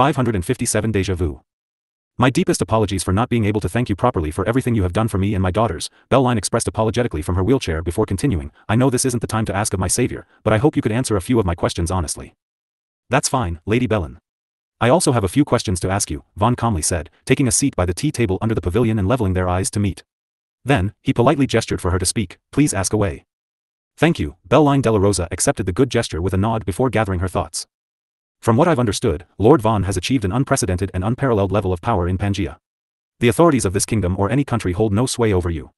557 Deja Vu. My deepest apologies for not being able to thank you properly for everything you have done for me and my daughters, Belline expressed apologetically from her wheelchair before continuing. I know this isn't the time to ask of my savior, but I hope you could answer a few of my questions honestly. That's fine, Lady Belline. I also have a few questions to ask you, Vaan calmly said, taking a seat by the tea table under the pavilion and leveling their eyes to meet. Then, he politely gestured for her to speak. Please ask away. Thank you, Belline de la Rosa accepted the good gesture with a nod before gathering her thoughts. From what I've understood, Lord Vaan has achieved an unprecedented and unparalleled level of power in Pangaea. The authorities of this kingdom or any country hold no sway over you.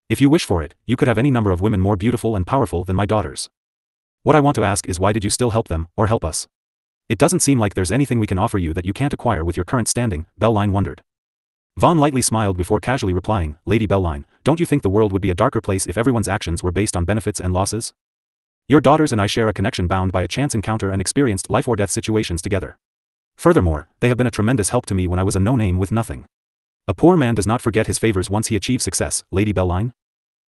If you wish for it, you could have any number of women more beautiful and powerful than my daughters. What I want to ask is why did you still help them, or help us? It doesn't seem like there's anything we can offer you that you can't acquire with your current standing, Belline wondered. Vaan lightly smiled before casually replying, Lady Belline, don't you think the world would be a darker place if everyone's actions were based on benefits and losses? Your daughters and I share a connection bound by a chance encounter and experienced life-or-death situations together. Furthermore, they have been a tremendous help to me when I was a no-name with nothing. A poor man does not forget his favors once he achieves success, Lady Belline.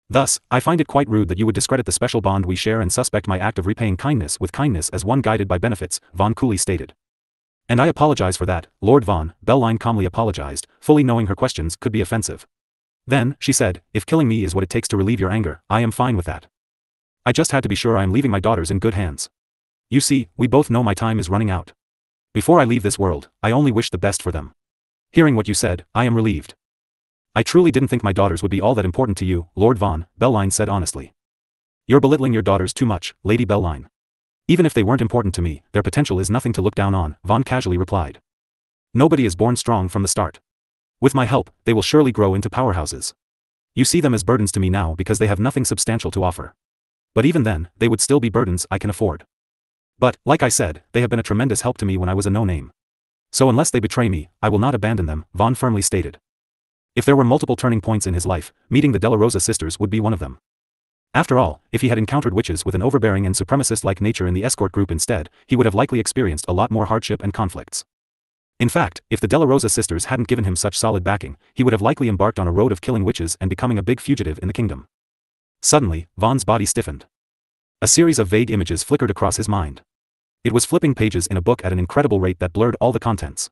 Thus, I find it quite rude that you would discredit the special bond we share and suspect my act of repaying kindness with kindness as one guided by benefits, Vaan coolly stated. And I apologize for that, Lord Vaan, Belline calmly apologized, fully knowing her questions could be offensive. Then, she said, if killing me is what it takes to relieve your anger, I am fine with that. I just had to be sure I am leaving my daughters in good hands. You see, we both know my time is running out. Before I leave this world, I only wish the best for them. Hearing what you said, I am relieved. I truly didn't think my daughters would be all that important to you, Lord Vaan, Belline said honestly. You're belittling your daughters too much, Lady Belline. Even if they weren't important to me, their potential is nothing to look down on, Vaan casually replied. Nobody is born strong from the start. With my help, they will surely grow into powerhouses. You see them as burdens to me now because they have nothing substantial to offer. But even then, they would still be burdens I can afford. But, like I said, they have been a tremendous help to me when I was a no-name. So unless they betray me, I will not abandon them, Vaan firmly stated. If there were multiple turning points in his life, meeting the De La Rosa sisters would be one of them. After all, if he had encountered witches with an overbearing and supremacist-like nature in the escort group instead, he would have likely experienced a lot more hardship and conflicts. In fact, if the De La Rosa sisters hadn't given him such solid backing, he would have likely embarked on a road of killing witches and becoming a big fugitive in the kingdom. Suddenly, Vaan's body stiffened. A series of vague images flickered across his mind. It was flipping pages in a book at an incredible rate that blurred all the contents.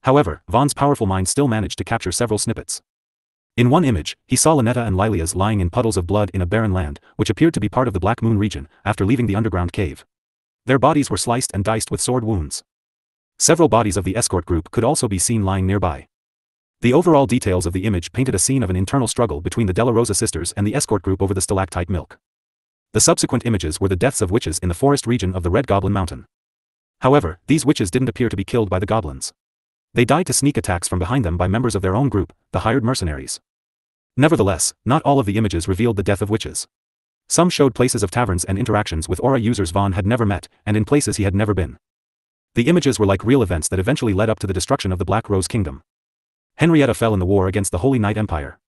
However, Vaan's powerful mind still managed to capture several snippets. In one image, he saw Lynetta and Lilias lying in puddles of blood in a barren land, which appeared to be part of the Black Moon region, after leaving the underground cave. Their bodies were sliced and diced with sword wounds. Several bodies of the escort group could also be seen lying nearby. The overall details of the image painted a scene of an internal struggle between the De La Rosa sisters and the escort group over the stalactite milk. The subsequent images were the deaths of witches in the forest region of the Red Goblin Mountain. However, these witches didn't appear to be killed by the goblins. They died to sneak attacks from behind them by members of their own group, the hired mercenaries. Nevertheless, not all of the images revealed the death of witches. Some showed places of taverns and interactions with aura users Vaan had never met, and in places he had never been. The images were like real events that eventually led up to the destruction of the Black Rose Kingdom. Henrietta fell in the war against the Holy Knight Empire.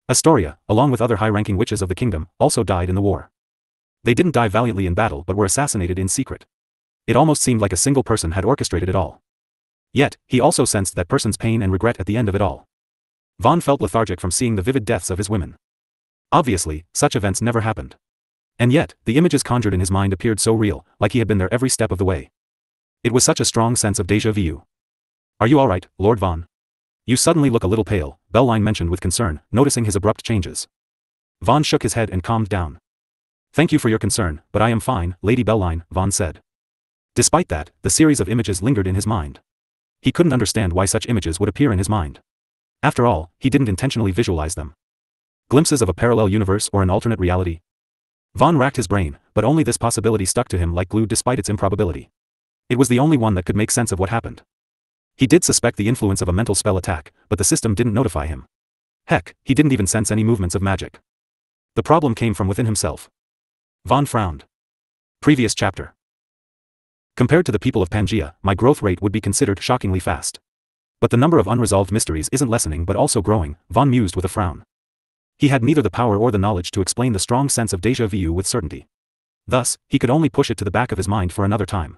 Astoria, along with other high-ranking witches of the kingdom, also died in the war. They didn't die valiantly in battle but were assassinated in secret. It almost seemed like a single person had orchestrated it all. Yet, he also sensed that person's pain and regret at the end of it all. Vaan felt lethargic from seeing the vivid deaths of his women. Obviously, such events never happened. And yet, the images conjured in his mind appeared so real, like he had been there every step of the way. It was such a strong sense of déjà vu. Are you alright, Lord Vaan? You suddenly look a little pale, Belline mentioned with concern, noticing his abrupt changes. Vaan shook his head and calmed down. Thank you for your concern, but I am fine, Lady Belline, Vaan said. Despite that, the series of images lingered in his mind. He couldn't understand why such images would appear in his mind. After all, he didn't intentionally visualize them. Glimpses of a parallel universe or an alternate reality? Vaan racked his brain, but only this possibility stuck to him like glue despite its improbability. It was the only one that could make sense of what happened. He did suspect the influence of a mental spell attack, but the system didn't notify him. Heck, he didn't even sense any movements of magic. The problem came from within himself. Vaan frowned. Previous chapter. Compared to the people of Pangaea, my growth rate would be considered shockingly fast. But the number of unresolved mysteries isn't lessening but also growing, Vaan mused with a frown. He had neither the power or the knowledge to explain the strong sense of déjà vu with certainty. Thus, he could only push it to the back of his mind for another time.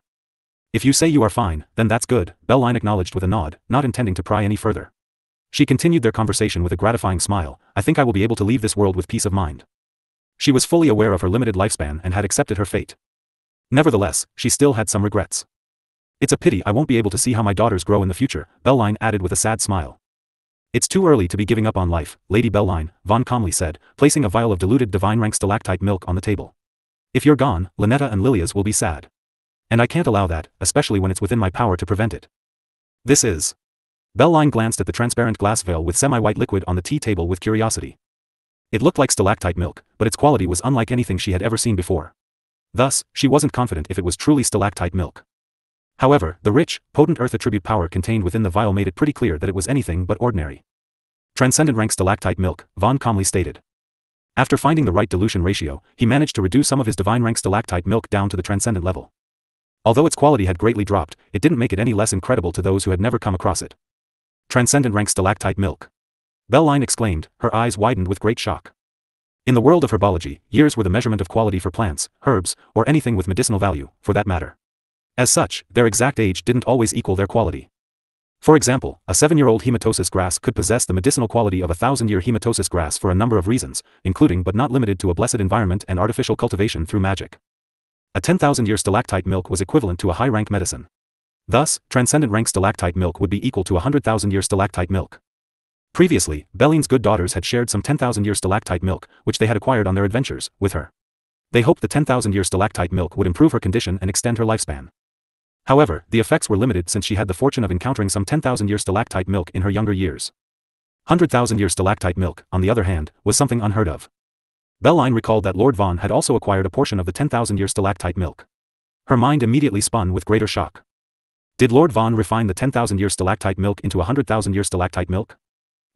If you say you are fine, then that's good, Belline acknowledged with a nod, not intending to pry any further. She continued their conversation with a gratifying smile. I think I will be able to leave this world with peace of mind. She was fully aware of her limited lifespan and had accepted her fate. Nevertheless, she still had some regrets. It's a pity I won't be able to see how my daughters grow in the future, Belline added with a sad smile. It's too early to be giving up on life, Lady Belline, Vaan calmly said, placing a vial of diluted divine rank stalactite milk on the table. If you're gone, Lynetta and Lilia's will be sad. And I can't allow that, especially when it's within my power to prevent it. This is. Belline glanced at the transparent glass vial with semi-white liquid on the tea table with curiosity. It looked like stalactite milk, but its quality was unlike anything she had ever seen before. Thus, she wasn't confident if it was truly stalactite milk. However, the rich, potent earth attribute power contained within the vial made it pretty clear that it was anything but ordinary. Transcendent rank stalactite milk, Vaan calmly stated. After finding the right dilution ratio, he managed to reduce some of his divine rank stalactite milk down to the transcendent level. Although its quality had greatly dropped, it didn't make it any less incredible to those who had never come across it. Transcendent rank stalactite milk. Belline exclaimed, her eyes widened with great shock. In the world of herbology, years were the measurement of quality for plants, herbs, or anything with medicinal value, for that matter. As such, their exact age didn't always equal their quality. For example, a 7-year-old hematosis grass could possess the medicinal quality of a 1,000-year hematosis grass for a number of reasons, including but not limited to a blessed environment and artificial cultivation through magic. A 10,000-year stalactite milk was equivalent to a high-rank medicine. Thus, transcendent rank stalactite milk would be equal to a 100,000-year stalactite milk. Previously, Belline's good daughters had shared some 10,000-year stalactite milk, which they had acquired on their adventures, with her. They hoped the 10,000-year stalactite milk would improve her condition and extend her lifespan. However, the effects were limited since she had the fortune of encountering some 10,000-year stalactite milk in her younger years. 100,000-year stalactite milk, on the other hand, was something unheard of. Belline recalled that Lord Vaan had also acquired a portion of the 10,000-year stalactite milk. Her mind immediately spun with greater shock. Did Lord Vaan refine the 10,000-year stalactite milk into 100,000-year stalactite milk?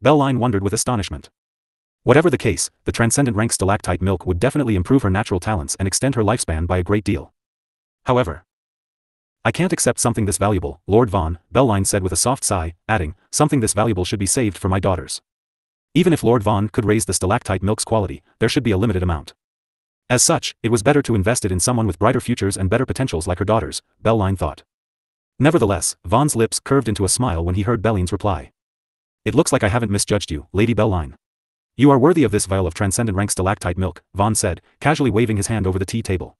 Belline wondered with astonishment. Whatever the case, the transcendent rank stalactite milk would definitely improve her natural talents and extend her lifespan by a great deal. However, I can't accept something this valuable, Lord Vaan, Belline said with a soft sigh, adding, something this valuable should be saved for my daughters. Even if Lord Vaan could raise the stalactite milk's quality, there should be a limited amount. As such, it was better to invest it in someone with brighter futures and better potentials like her daughters, Belline thought. Nevertheless, Vaan's lips curved into a smile when he heard Belline's reply. It looks like I haven't misjudged you, Lady Belline. You are worthy of this vial of transcendent rank stalactite milk, Vaan said, casually waving his hand over the tea table.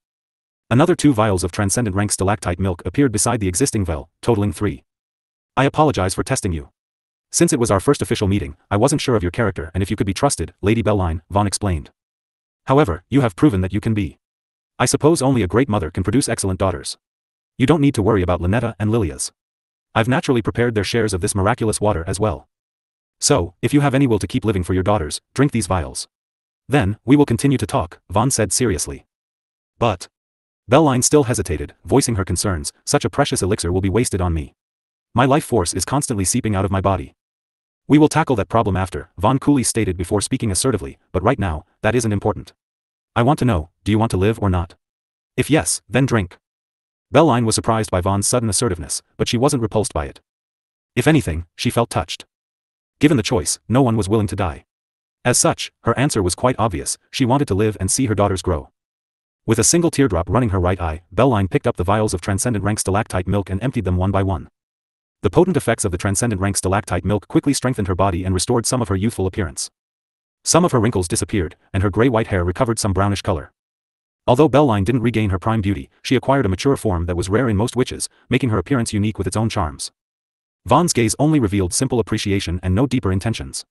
Another 2 vials of transcendent rank stalactite milk appeared beside the existing vial, totaling 3. I apologize for testing you. Since it was our first official meeting, I wasn't sure of your character and if you could be trusted, Lady Belline, Vaan explained. However, you have proven that you can be. I suppose only a great mother can produce excellent daughters. You don't need to worry about Lynetta and Lilia's. I've naturally prepared their shares of this miraculous water as well. So, if you have any will to keep living for your daughters, drink these vials. Then, we will continue to talk, Vaan said seriously. But. Belline still hesitated, voicing her concerns, such a precious elixir will be wasted on me. My life force is constantly seeping out of my body. We will tackle that problem after, Vaan coolly stated before speaking assertively, but right now, that isn't important. I want to know, do you want to live or not? If yes, then drink. Belline was surprised by Vaan's sudden assertiveness, but she wasn't repulsed by it. If anything, she felt touched. Given the choice, no one was willing to die. As such, her answer was quite obvious, she wanted to live and see her daughters grow. With a single teardrop running her right eye, Belline picked up the vials of transcendent rank stalactite milk and emptied them one by one. The potent effects of the transcendent rank stalactite milk quickly strengthened her body and restored some of her youthful appearance. Some of her wrinkles disappeared, and her gray-white hair recovered some brownish color. Although Belline didn't regain her prime beauty, she acquired a mature form that was rare in most witches, making her appearance unique with its own charms. Vaan's gaze only revealed simple appreciation and no deeper intentions.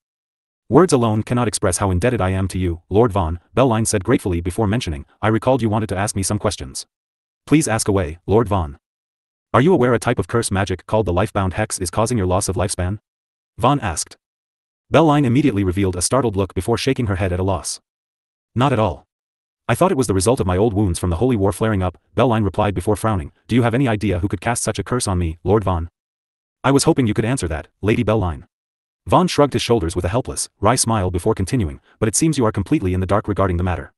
Words alone cannot express how indebted I am to you, Lord Vaan, Belline said gratefully before mentioning, I recalled you wanted to ask me some questions. Please ask away, Lord Vaan. Are you aware a type of curse magic called the lifebound hex is causing your loss of lifespan? Vaan asked. Belline immediately revealed a startled look before shaking her head at a loss. Not at all. I thought it was the result of my old wounds from the holy war flaring up, Belline replied before frowning. Do you have any idea who could cast such a curse on me, Lord Vaan? I was hoping you could answer that, Lady Belline. Vaan shrugged his shoulders with a helpless, wry smile before continuing, but it seems you are completely in the dark regarding the matter.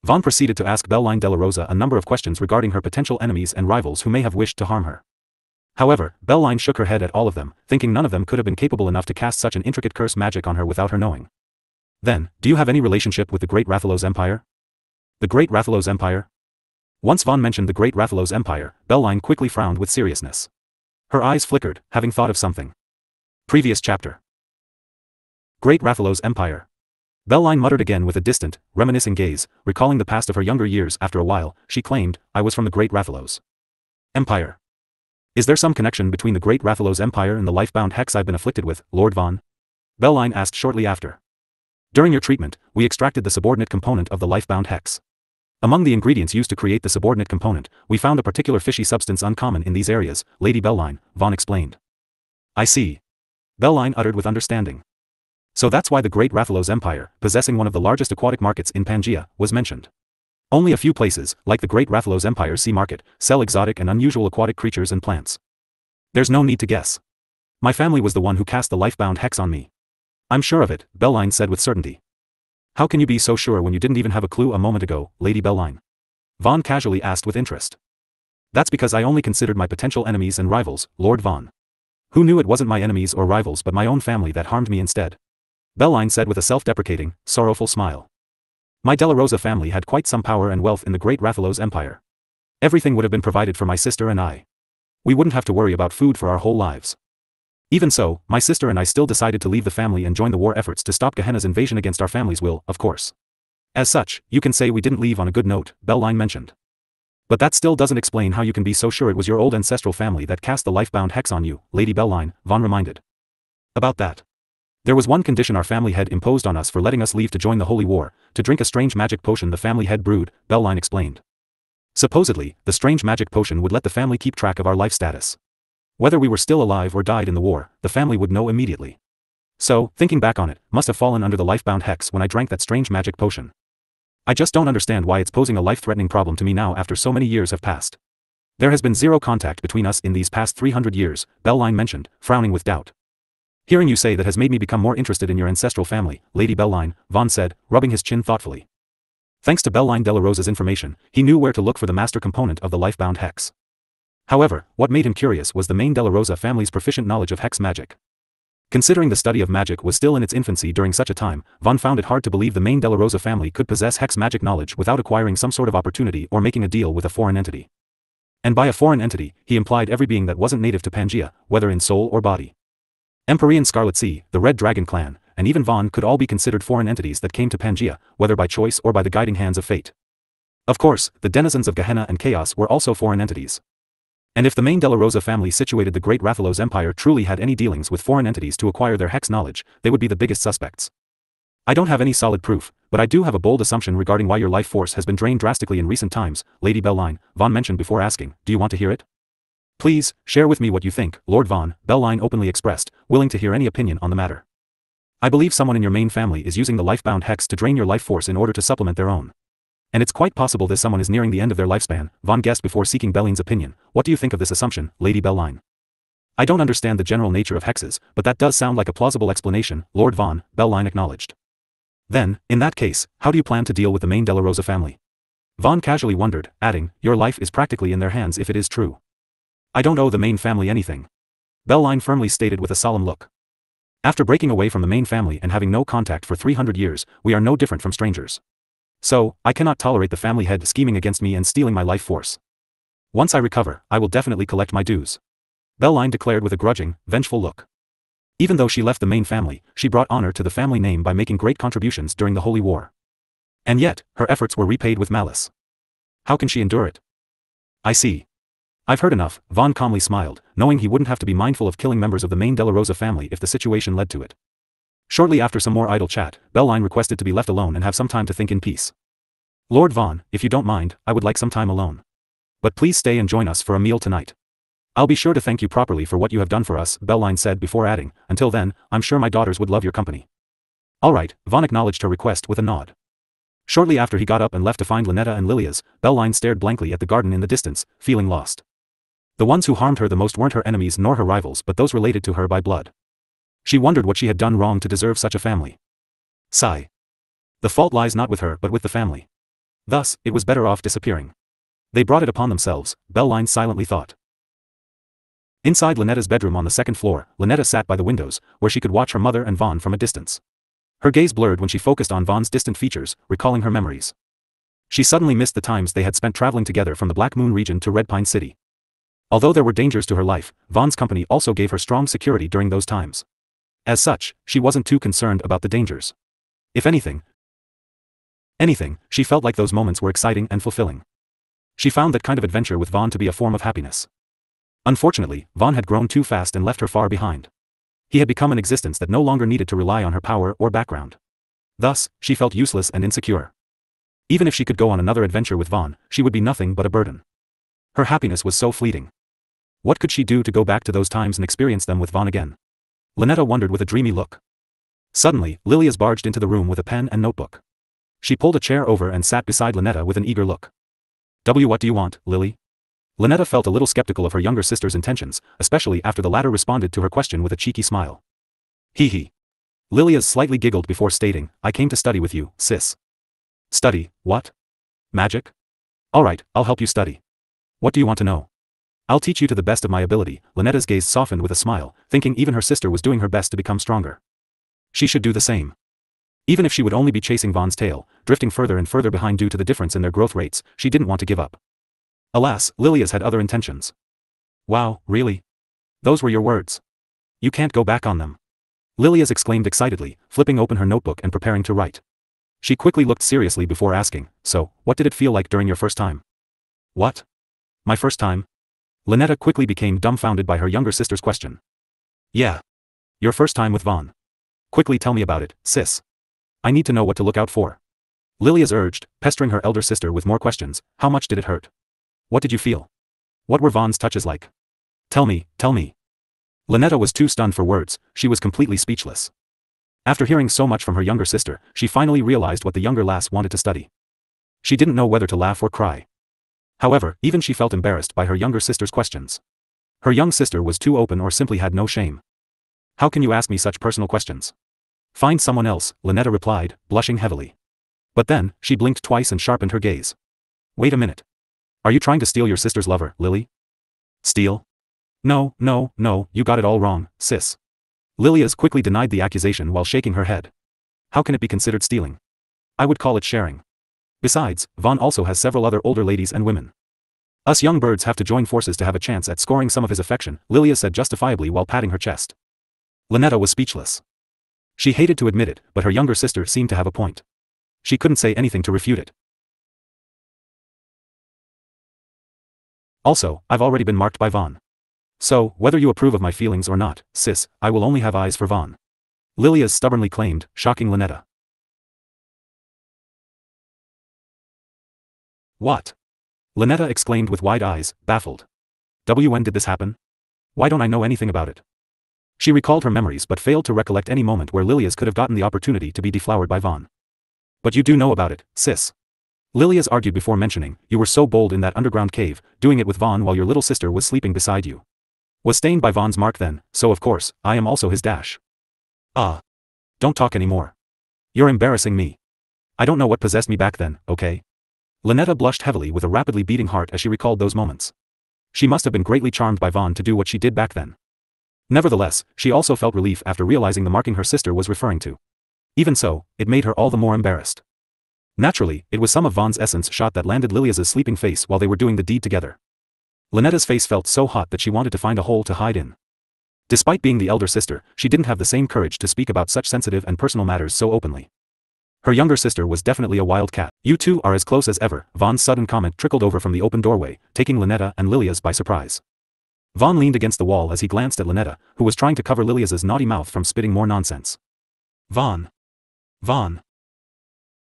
Vaan proceeded to ask Belline de la Rosa a number of questions regarding her potential enemies and rivals who may have wished to harm her. However, Belline shook her head at all of them, thinking none of them could have been capable enough to cast such an intricate curse magic on her without her knowing. Then, do you have any relationship with the Great Rathalos Empire? The Great Rathalos Empire? Once Vaan mentioned the Great Rathalos Empire, Belline quickly frowned with seriousness. Her eyes flickered, having thought of something. Previous chapter. Great Rathalos Empire. Belline muttered again with a distant, reminiscing gaze, recalling the past of her younger years. After a while, she claimed, I was from the Great Rathalos Empire. Is there some connection between the Great Rathalos Empire and the life-bound hex I've been afflicted with, Lord Vaan? Belline asked shortly after. During your treatment, we extracted the subordinate component of the life-bound hex. Among the ingredients used to create the subordinate component, we found a particular fishy substance uncommon in these areas, Lady Belline, Vaan explained. I see. Belline uttered with understanding. So that's why the Great Rathalos Empire, possessing one of the largest aquatic markets in Pangaea, was mentioned. Only a few places, like the Great Rathalos Empire's sea market, sell exotic and unusual aquatic creatures and plants. There's no need to guess. My family was the one who cast the life-bound hex on me. I'm sure of it, Belline said with certainty. How can you be so sure when you didn't even have a clue a moment ago, Lady Belline? Vaan casually asked with interest. That's because I only considered my potential enemies and rivals, Lord Vaan. Who knew it wasn't my enemies or rivals but my own family that harmed me instead? Belline said with a self-deprecating, sorrowful smile. My Della Rosa family had quite some power and wealth in the Great Rathalos Empire. Everything would have been provided for my sister and I. We wouldn't have to worry about food for our whole lives. Even so, my sister and I still decided to leave the family and join the war efforts to stop Gehenna's invasion against our family's will, of course. As such, you can say we didn't leave on a good note, Belline mentioned. But that still doesn't explain how you can be so sure it was your old ancestral family that cast the life-bound hex on you, Lady Belline, Vaan reminded. About that. There was one condition our family had imposed on us for letting us leave to join the Holy War, to drink a strange magic potion the family had brewed, Belline explained. Supposedly, the strange magic potion would let the family keep track of our life status. Whether we were still alive or died in the war, the family would know immediately. So, thinking back on it, must have fallen under the life-bound hex when I drank that strange magic potion. I just don't understand why it's posing a life-threatening problem to me now after so many years have passed. There has been zero contact between us in these past 300 years, Belline mentioned, frowning with doubt. Hearing you say that has made me become more interested in your ancestral family, Lady Belline, Vaan said, rubbing his chin thoughtfully. Thanks to Belline Della Rosa's information, he knew where to look for the master component of the life-bound hex. However, what made him curious was the main Della Rosa family's proficient knowledge of hex magic. Considering the study of magic was still in its infancy during such a time, Vaan found it hard to believe the main Della Rosa family could possess hex magic knowledge without acquiring some sort of opportunity or making a deal with a foreign entity. And by a foreign entity, he implied every being that wasn't native to Pangaea, whether in soul or body. Empyrean Scarlet Sea, the Red Dragon clan, and even Vaan could all be considered foreign entities that came to Pangaea, whether by choice or by the guiding hands of fate. Of course, the denizens of Gehenna and Chaos were also foreign entities. And if the main Della Rosa family situated the Great Rathalos Empire truly had any dealings with foreign entities to acquire their hex knowledge, they would be the biggest suspects. I don't have any solid proof, but I do have a bold assumption regarding why your life force has been drained drastically in recent times, Lady Belline, Vaan mentioned before asking, do you want to hear it? Please, share with me what you think, Lord Vaan, Belline openly expressed, willing to hear any opinion on the matter. I believe someone in your main family is using the life-bound hex to drain your life force in order to supplement their own. And it's quite possible this someone is nearing the end of their lifespan, Vaan guessed before seeking Belline's opinion. What do you think of this assumption, Lady Belline? I don't understand the general nature of hexes, but that does sound like a plausible explanation, Lord Vaan, Belline acknowledged. Then, in that case, how do you plan to deal with the main Della Rosa family? Vaan casually wondered, adding, your life is practically in their hands if it is true. I don't owe the main family anything. Belline firmly stated with a solemn look. After breaking away from the main family and having no contact for 300 years, we are no different from strangers. So, I cannot tolerate the family head scheming against me and stealing my life force. Once I recover, I will definitely collect my dues. Belline declared with a grudging, vengeful look. Even though she left the main family, she brought honor to the family name by making great contributions during the Holy War. And yet, her efforts were repaid with malice. How can she endure it? I see. I've heard enough, Vaan calmly smiled, knowing he wouldn't have to be mindful of killing members of the main Della Rosa family if the situation led to it. Shortly after some more idle chat, Belline requested to be left alone and have some time to think in peace. Lord Vaan, if you don't mind, I would like some time alone. But please stay and join us for a meal tonight. I'll be sure to thank you properly for what you have done for us, Belline said before adding, until then, I'm sure my daughters would love your company. All right, Vaan acknowledged her request with a nod. Shortly after he got up and left to find Lynetta and Lilia's, Belline stared blankly at the garden in the distance, feeling lost. The ones who harmed her the most weren't her enemies nor her rivals but those related to her by blood. She wondered what she had done wrong to deserve such a family. Sigh. The fault lies not with her but with the family. Thus, it was better off disappearing. They brought it upon themselves, Belline silently thought. Inside Lynetta's bedroom on the second floor, Lynetta sat by the windows, where she could watch her mother and Vaan from a distance. Her gaze blurred when she focused on Vaan's distant features, recalling her memories. She suddenly missed the times they had spent traveling together from the Black Moon region to Red Pine City. Although there were dangers to her life, Vaan's company also gave her strong security during those times. As such, she wasn't too concerned about the dangers. If anything, she felt like those moments were exciting and fulfilling. She found that kind of adventure with Vaan to be a form of happiness. Unfortunately, Vaan had grown too fast and left her far behind. He had become an existence that no longer needed to rely on her power or background. Thus, she felt useless and insecure. Even if she could go on another adventure with Vaan, she would be nothing but a burden. Her happiness was so fleeting. What could she do to go back to those times and experience them with Vaan again? Lynetta wondered with a dreamy look. Suddenly, Lilias barged into the room with a pen and notebook. She pulled a chair over and sat beside Lynetta with an eager look. What do you want, Lily? Lynetta felt a little skeptical of her younger sister's intentions, especially after the latter responded to her question with a cheeky smile. Hee hee. Lilias slightly giggled before stating, I came to study with you, sis. Study, what? Magic? Alright, I'll help you study. What do you want to know? I'll teach you to the best of my ability. Lynetta's gaze softened with a smile, thinking even her sister was doing her best to become stronger. She should do the same. Even if she would only be chasing Vaan's tail, drifting further and further behind due to the difference in their growth rates, she didn't want to give up. Alas, Lilias had other intentions. Wow, really? Those were your words. You can't go back on them. Lilias exclaimed excitedly, flipping open her notebook and preparing to write. She quickly looked seriously before asking, so, what did it feel like during your first time? What? My first time? Lynetta quickly became dumbfounded by her younger sister's question. Yeah. Your first time with Vaan. Quickly tell me about it, sis. I need to know what to look out for. Lilias urged, pestering her elder sister with more questions. How much did it hurt? What did you feel? What were Vaan's touches like? Tell me, tell me. Lynetta was too stunned for words, she was completely speechless. After hearing so much from her younger sister, she finally realized what the younger lass wanted to study. She didn't know whether to laugh or cry. However, even she felt embarrassed by her younger sister's questions. Her young sister was too open or simply had no shame. How can you ask me such personal questions? Find someone else, Lynetta replied, blushing heavily. But then, she blinked twice and sharpened her gaze. Wait a minute. Are you trying to steal your sister's lover, Lily? Steal? No, no, no, you got it all wrong, sis. Lilias quickly denied the accusation while shaking her head. How can it be considered stealing? I would call it sharing. Besides, Vaan also has several other older ladies and women. Us young birds have to join forces to have a chance at scoring some of his affection, Lilias said justifiably while patting her chest. Lynetta was speechless. She hated to admit it, but her younger sister seemed to have a point. She couldn't say anything to refute it. Also, I've already been marked by Vaan. So, whether you approve of my feelings or not, sis, I will only have eyes for Vaan. Lilias stubbornly claimed, shocking Lynetta. What? Lynetta exclaimed with wide eyes, baffled. When did this happen? Why don't I know anything about it? She recalled her memories but failed to recollect any moment where Lilias could have gotten the opportunity to be deflowered by Vaan. But you do know about it, sis. Lilias argued before mentioning, you were so bold in that underground cave, doing it with Vaan while your little sister was sleeping beside you. Was stained by Vaan's mark then, so of course, I am also his dash. Ah. Don't talk anymore. You're embarrassing me. I don't know what possessed me back then, okay? Lynetta blushed heavily with a rapidly beating heart as she recalled those moments. She must have been greatly charmed by Vaan to do what she did back then. Nevertheless, she also felt relief after realizing the marking her sister was referring to. Even so, it made her all the more embarrassed. Naturally, it was some of Vaan's essence shot that landed Lilias's sleeping face while they were doing the deed together. Lynetta's face felt so hot that she wanted to find a hole to hide in. Despite being the elder sister, she didn't have the same courage to speak about such sensitive and personal matters so openly. Her younger sister was definitely a wild cat. You two are as close as ever, Vaan's sudden comment trickled over from the open doorway, taking Lynetta and Lilias by surprise. Vaan leaned against the wall as he glanced at Lynetta, who was trying to cover Lilias's naughty mouth from spitting more nonsense. Vaan. Vaan.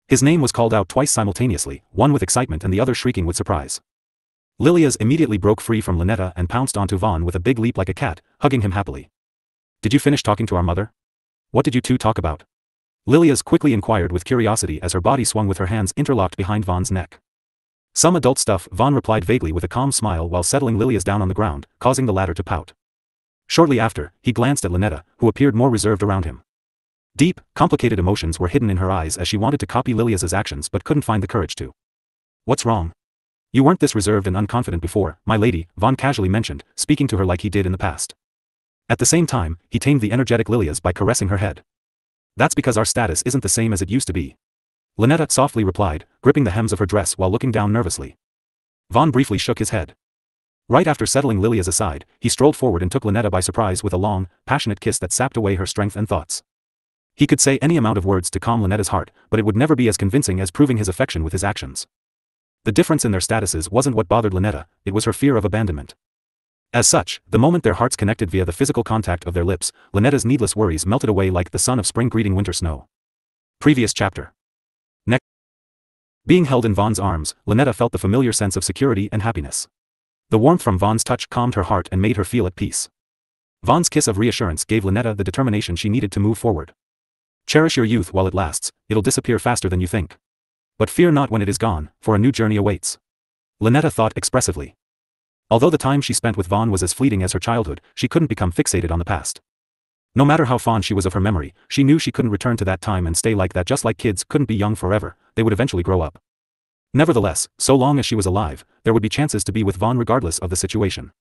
His name was called out twice simultaneously, one with excitement and the other shrieking with surprise. Lilias immediately broke free from Lynetta and pounced onto Vaan with a big leap like a cat, hugging him happily. Did you finish talking to our mother? What did you two talk about? Lilias quickly inquired with curiosity as her body swung with her hands interlocked behind Vaan's neck. Some adult stuff, Vaan replied vaguely with a calm smile while settling Lilias down on the ground, causing the latter to pout. Shortly after, he glanced at Lynetta, who appeared more reserved around him. Deep, complicated emotions were hidden in her eyes as she wanted to copy Lilias's actions but couldn't find the courage to. What's wrong? You weren't this reserved and unconfident before, my lady, Vaan casually mentioned, speaking to her like he did in the past. At the same time, he tamed the energetic Lilias by caressing her head. That's because our status isn't the same as it used to be. Lynetta softly replied, gripping the hems of her dress while looking down nervously. Vaan briefly shook his head. Right after settling Lilias aside, he strolled forward and took Lynetta by surprise with a long, passionate kiss that sapped away her strength and thoughts. He could say any amount of words to calm Lynetta's heart, but it would never be as convincing as proving his affection with his actions. The difference in their statuses wasn't what bothered Lynetta, it was her fear of abandonment. As such, the moment their hearts connected via the physical contact of their lips, Lynette's needless worries melted away like the sun of spring greeting winter snow. Previous chapter. Next. Being held in Vaan's arms, Lynette felt the familiar sense of security and happiness. The warmth from Vaan's touch calmed her heart and made her feel at peace. Vaan's kiss of reassurance gave Lynette the determination she needed to move forward. Cherish your youth while it lasts, it'll disappear faster than you think. But fear not when it is gone, for a new journey awaits. Lynette thought expressively. Although the time she spent with Vaan was as fleeting as her childhood, she couldn't become fixated on the past. No matter how fond she was of her memory, she knew she couldn't return to that time and stay like that. Just like kids couldn't be young forever, they would eventually grow up. Nevertheless, so long as she was alive, there would be chances to be with Vaan regardless of the situation.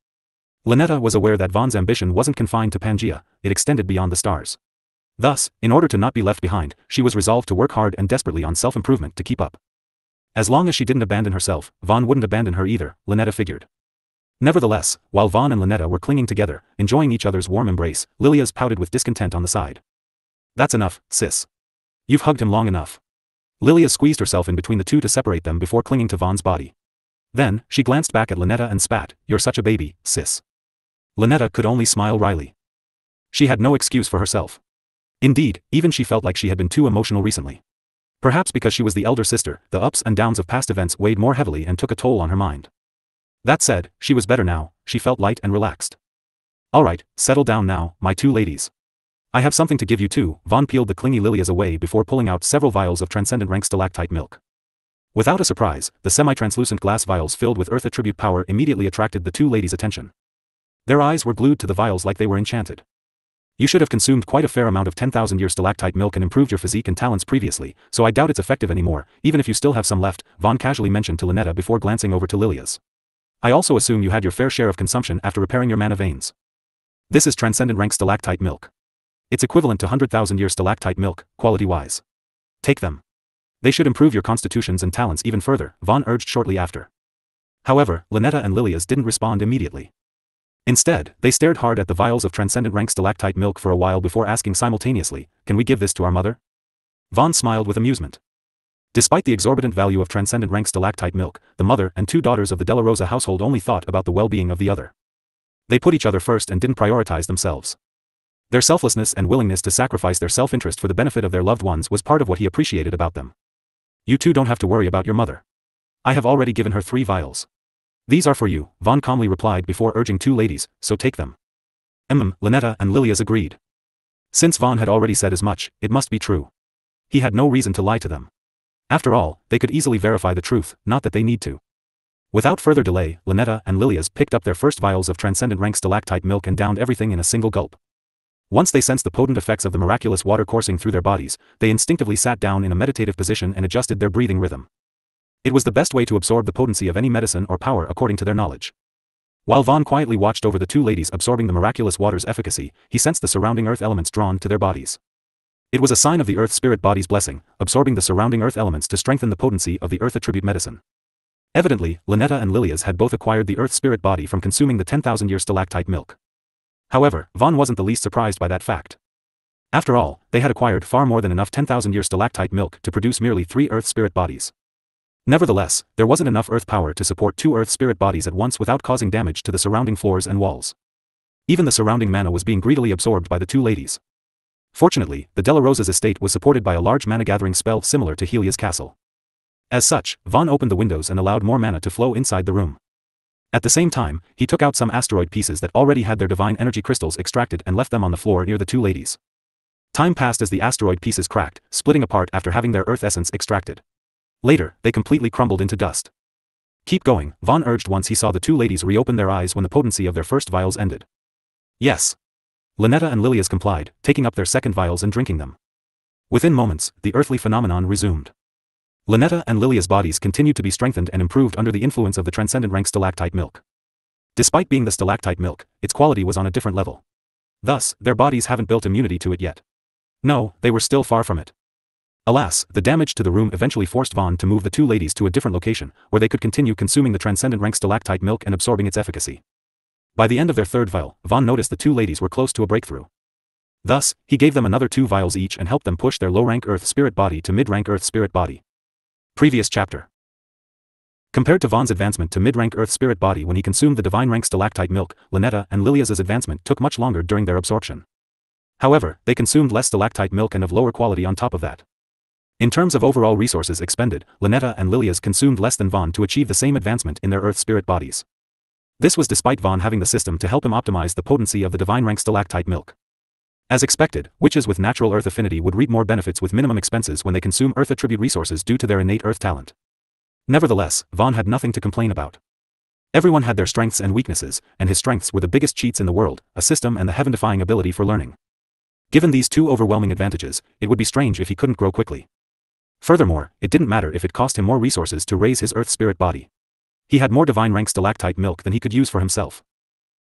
Lynette was aware that Vaan's ambition wasn't confined to Pangaea, it extended beyond the stars. Thus, in order to not be left behind, she was resolved to work hard and desperately on self-improvement to keep up. As long as she didn't abandon herself, Vaan wouldn't abandon her either, Lynette figured. Nevertheless, while Vaan and Lynette were clinging together, enjoying each other's warm embrace, Lilias pouted with discontent on the side. That's enough, sis. You've hugged him long enough. Lilias squeezed herself in between the two to separate them before clinging to Vaan's body. Then, she glanced back at Lynette and spat, "You're such a baby, sis." Lynette could only smile wryly. She had no excuse for herself. Indeed, even she felt like she had been too emotional recently. Perhaps because she was the elder sister, the ups and downs of past events weighed more heavily and took a toll on her mind. That said, she was better now, she felt light and relaxed. Alright, settle down now, my two ladies. I have something to give you too. Vaan peeled the clingy Lilias away before pulling out several vials of transcendent rank stalactite milk. Without a surprise, the semi-translucent glass vials filled with earth attribute power immediately attracted the two ladies' attention. Their eyes were glued to the vials like they were enchanted. You should have consumed quite a fair amount of 10,000-year stalactite milk and improved your physique and talents previously, so I doubt it's effective anymore, even if you still have some left, Vaan casually mentioned to Lynette before glancing over to Lilias. I also assume you had your fair share of consumption after repairing your mana veins. This is transcendent rank stalactite milk. It's equivalent to 100,000-year stalactite milk, quality-wise. Take them. They should improve your constitutions and talents even further, Vaan urged shortly after. However, Lynette and Lilias didn't respond immediately. Instead, they stared hard at the vials of transcendent rank stalactite milk for a while before asking simultaneously, "Can we give this to our mother?" Vaan smiled with amusement. Despite the exorbitant value of transcendent rank stalactite milk, the mother and two daughters of the Della Rosa household only thought about the well-being of the other. They put each other first and didn't prioritize themselves. Their selflessness and willingness to sacrifice their self-interest for the benefit of their loved ones was part of what he appreciated about them. You two don't have to worry about your mother. I have already given her 3 vials. These are for you, Vaan calmly replied before urging two ladies, so take them. Lynette and Lilias agreed. Since Vaan had already said as much, it must be true. He had no reason to lie to them. After all, they could easily verify the truth, not that they need to. Without further delay, Lynette and Lilias picked up their first vials of transcendent rank stalactite milk and downed everything in a single gulp. Once they sensed the potent effects of the miraculous water coursing through their bodies, they instinctively sat down in a meditative position and adjusted their breathing rhythm. It was the best way to absorb the potency of any medicine or power according to their knowledge. While Vaan quietly watched over the two ladies absorbing the miraculous water's efficacy, he sensed the surrounding earth elements drawn to their bodies. It was a sign of the earth spirit body's blessing, absorbing the surrounding earth elements to strengthen the potency of the earth attribute medicine. Evidently, Lynette and Lilias had both acquired the earth spirit body from consuming the 10,000-year stalactite milk. However, Vaan wasn't the least surprised by that fact. After all, they had acquired far more than enough 10,000-year stalactite milk to produce merely 3 earth spirit bodies. Nevertheless, there wasn't enough earth power to support 2 earth spirit bodies at once without causing damage to the surrounding floors and walls. Even the surrounding mana was being greedily absorbed by the two ladies. Fortunately, the Della Rosa's estate was supported by a large mana-gathering spell similar to Helia's castle. As such, Vaan opened the windows and allowed more mana to flow inside the room. At the same time, he took out some asteroid pieces that already had their divine energy crystals extracted and left them on the floor near the two ladies. Time passed as the asteroid pieces cracked, splitting apart after having their earth essence extracted. Later, they completely crumbled into dust. Keep going, Vaan urged once he saw the two ladies reopen their eyes when the potency of their first vials ended. Yes. Lynette and Lilias complied, taking up their second vials and drinking them. Within moments, the earthly phenomenon resumed. Lynette and Lilias' bodies continued to be strengthened and improved under the influence of the transcendent rank stalactite milk. Despite being the stalactite milk, its quality was on a different level. Thus, their bodies haven't built immunity to it yet. No, they were still far from it. Alas, the damage to the room eventually forced Vaan to move the two ladies to a different location, where they could continue consuming the transcendent rank stalactite milk and absorbing its efficacy. By the end of their third vial, Vaan noticed the two ladies were close to a breakthrough. Thus, he gave them another 2 vials each and helped them push their low-rank earth spirit body to mid-rank earth spirit body. Previous chapter. Compared to Vaan's advancement to mid-rank Earth spirit body when he consumed the divine rank stalactite milk, Lynetta and Lilia's advancement took much longer during their absorption. However, they consumed less stalactite milk and of lower quality on top of that. In terms of overall resources expended, Lynetta and Lilia's consumed less than Vaan to achieve the same advancement in their Earth spirit bodies. This was despite Vaan having the system to help him optimize the potency of the divine rank stalactite milk. As expected, witches with natural Earth affinity would reap more benefits with minimum expenses when they consume Earth attribute resources due to their innate Earth talent. Nevertheless, Vaan had nothing to complain about. Everyone had their strengths and weaknesses, and his strengths were the biggest cheats in the world, a system and the heaven-defying ability for learning. Given these two overwhelming advantages, it would be strange if he couldn't grow quickly. Furthermore, it didn't matter if it cost him more resources to raise his Earth spirit body. He had more divine rank stalactite milk than he could use for himself.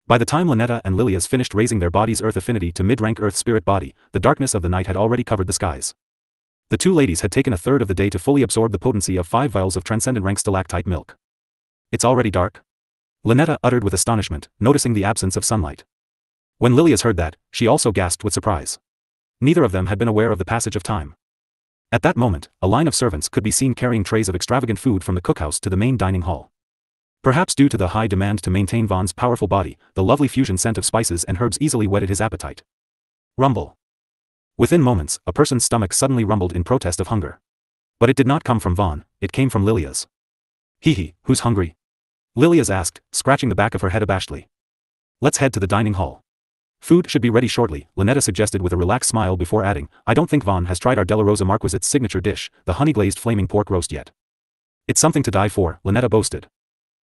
By the time Lynetta and Lilia's finished raising their body's Earth affinity to mid-rank Earth spirit body, the darkness of the night had already covered the skies. The two ladies had taken a third of the day to fully absorb the potency of 5 vials of transcendent rank stalactite milk. It's already dark? Lynetta uttered with astonishment, noticing the absence of sunlight. When Lilia's heard that, she also gasped with surprise. Neither of them had been aware of the passage of time. At that moment, a line of servants could be seen carrying trays of extravagant food from the cookhouse to the main dining hall. Perhaps due to the high demand to maintain Vaan's powerful body, the lovely fusion scent of spices and herbs easily whetted his appetite. Rumble. Within moments, a person's stomach suddenly rumbled in protest of hunger. But it did not come from Vaan, it came from Lilia's. Hee, who's hungry? Lilia's asked, scratching the back of her head abashedly. Let's head to the dining hall. Food should be ready shortly, Lynetta suggested with a relaxed smile before adding, I don't think Vaan has tried our Della Rosa Marquisite's signature dish, the honey-glazed flaming pork roast yet. It's something to die for, Lynetta boasted.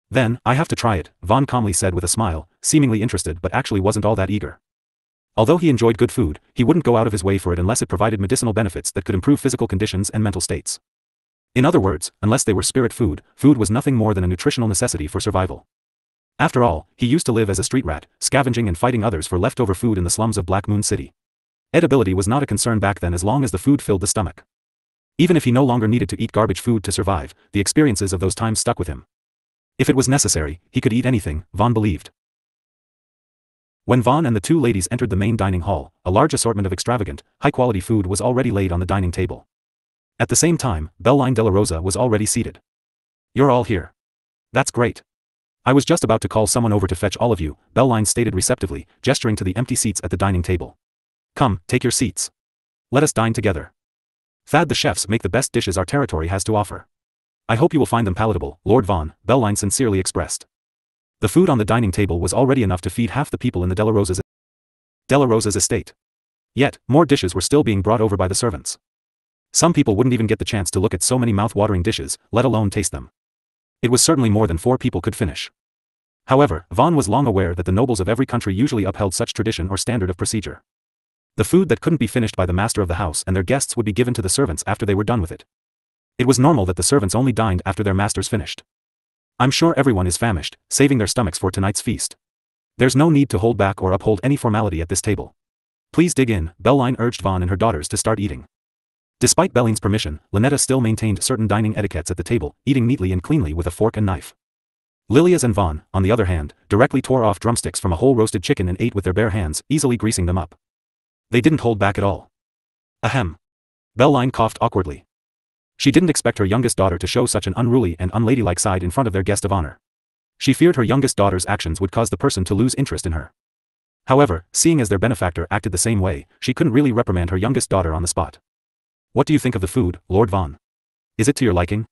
Then, I have to try it, Vaan calmly said with a smile, seemingly interested but actually wasn't all that eager. Although he enjoyed good food, he wouldn't go out of his way for it unless it provided medicinal benefits that could improve physical conditions and mental states. In other words, unless they were spirit food, food was nothing more than a nutritional necessity for survival. After all, he used to live as a street rat, scavenging and fighting others for leftover food in the slums of Black Moon City. Edibility was not a concern back then as long as the food filled the stomach. Even if he no longer needed to eat garbage food to survive, the experiences of those times stuck with him. If it was necessary, he could eat anything, Vaan believed. When Vaan and the two ladies entered the main dining hall, a large assortment of extravagant, high-quality food was already laid on the dining table. At the same time, Belline Della Rosa was already seated. You're all here. That's great. I was just about to call someone over to fetch all of you, Belline stated receptively, gesturing to the empty seats at the dining table. Come, take your seats. Let us dine together. Thad the chefs make the best dishes our territory has to offer. I hope you will find them palatable, Lord Vaan, Belline sincerely expressed. The food on the dining table was already enough to feed half the people in the Della Rosa's estate. Yet, more dishes were still being brought over by the servants. Some people wouldn't even get the chance to look at so many mouth-watering dishes, let alone taste them. It was certainly more than 4 people could finish. However, Vaan was long aware that the nobles of every country usually upheld such tradition or standard of procedure. The food that couldn't be finished by the master of the house and their guests would be given to the servants after they were done with it. It was normal that the servants only dined after their masters finished. I'm sure everyone is famished, saving their stomachs for tonight's feast. There's no need to hold back or uphold any formality at this table. Please dig in, Belline urged Vaan and her daughters to start eating. Despite Belline's permission, Lynetta still maintained certain dining etiquettes at the table, eating neatly and cleanly with a fork and knife. Lilia's and Vaan, on the other hand, directly tore off drumsticks from a whole roasted chicken and ate with their bare hands, easily greasing them up. They didn't hold back at all. Ahem. Belline coughed awkwardly. She didn't expect her youngest daughter to show such an unruly and unladylike side in front of their guest of honor. She feared her youngest daughter's actions would cause the person to lose interest in her. However, seeing as their benefactor acted the same way, she couldn't really reprimand her youngest daughter on the spot. What do you think of the food, Lord Vaan? Is it to your liking?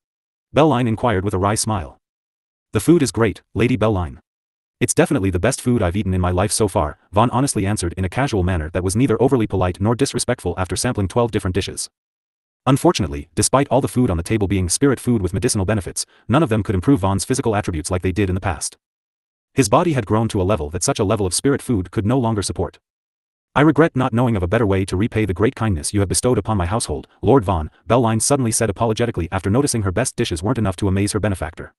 Belline inquired with a wry smile. The food is great, Lady Belline. It's definitely the best food I've eaten in my life so far, Vaan honestly answered in a casual manner that was neither overly polite nor disrespectful after sampling 12 different dishes. Unfortunately, despite all the food on the table being spirit food with medicinal benefits, none of them could improve Vaan's physical attributes like they did in the past. His body had grown to a level that such a level of spirit food could no longer support. I regret not knowing of a better way to repay the great kindness you have bestowed upon my household, Lord Vaan, Belline suddenly said apologetically after noticing her best dishes weren't enough to amaze her benefactor.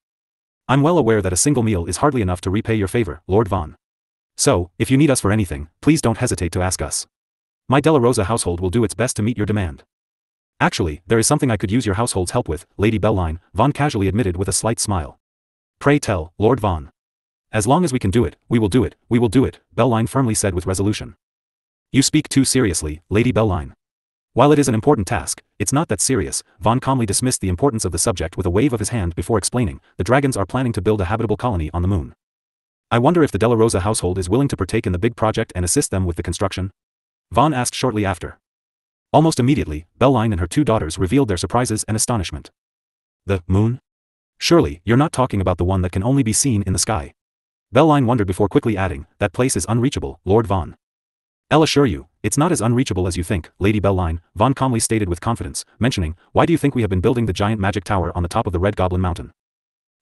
I'm well aware that a single meal is hardly enough to repay your favor, Lord Vaan. So, if you need us for anything, please don't hesitate to ask us. My Della Rosa household will do its best to meet your demand. Actually, there is something I could use your household's help with, Lady Belline, Vaan casually admitted with a slight smile. Pray tell, Lord Vaan. As long as we can do it, we will do it, we will do it, Belline firmly said with resolution. You speak too seriously, Lady Belline. While it is an important task, it's not that serious. Vaan calmly dismissed the importance of the subject with a wave of his hand before explaining, the dragons are planning to build a habitable colony on the moon. I wonder if the Della Rosa household is willing to partake in the big project and assist them with the construction? Vaan asked shortly after. Almost immediately, Belline and her 2 daughters revealed their surprises and astonishment. The moon? Surely, you're not talking about the one that can only be seen in the sky. Belline wondered before quickly adding, that place is unreachable, Lord Vaan. I'll assure you, it's not as unreachable as you think, Lady Belline, Vaan calmly stated with confidence, mentioning, why do you think we have been building the giant magic tower on the top of the Red Goblin Mountain?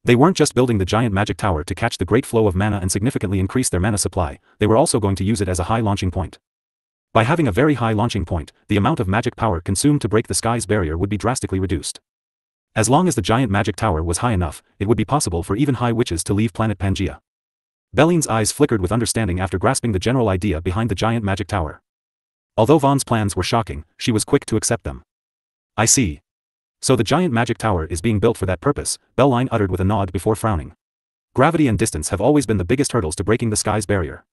They weren't just building the giant magic tower to catch the great flow of mana and significantly increase their mana supply, they were also going to use it as a high launching point. By having a very high launching point, the amount of magic power consumed to break the sky's barrier would be drastically reduced. As long as the giant magic tower was high enough, it would be possible for even high witches to leave planet Pangea. Belline's eyes flickered with understanding after grasping the general idea behind the giant magic tower. Although Vaughn's plans were shocking, she was quick to accept them. I see. So the giant magic tower is being built for that purpose, Belline uttered with a nod before frowning. Gravity and distance have always been the biggest hurdles to breaking the sky's barrier.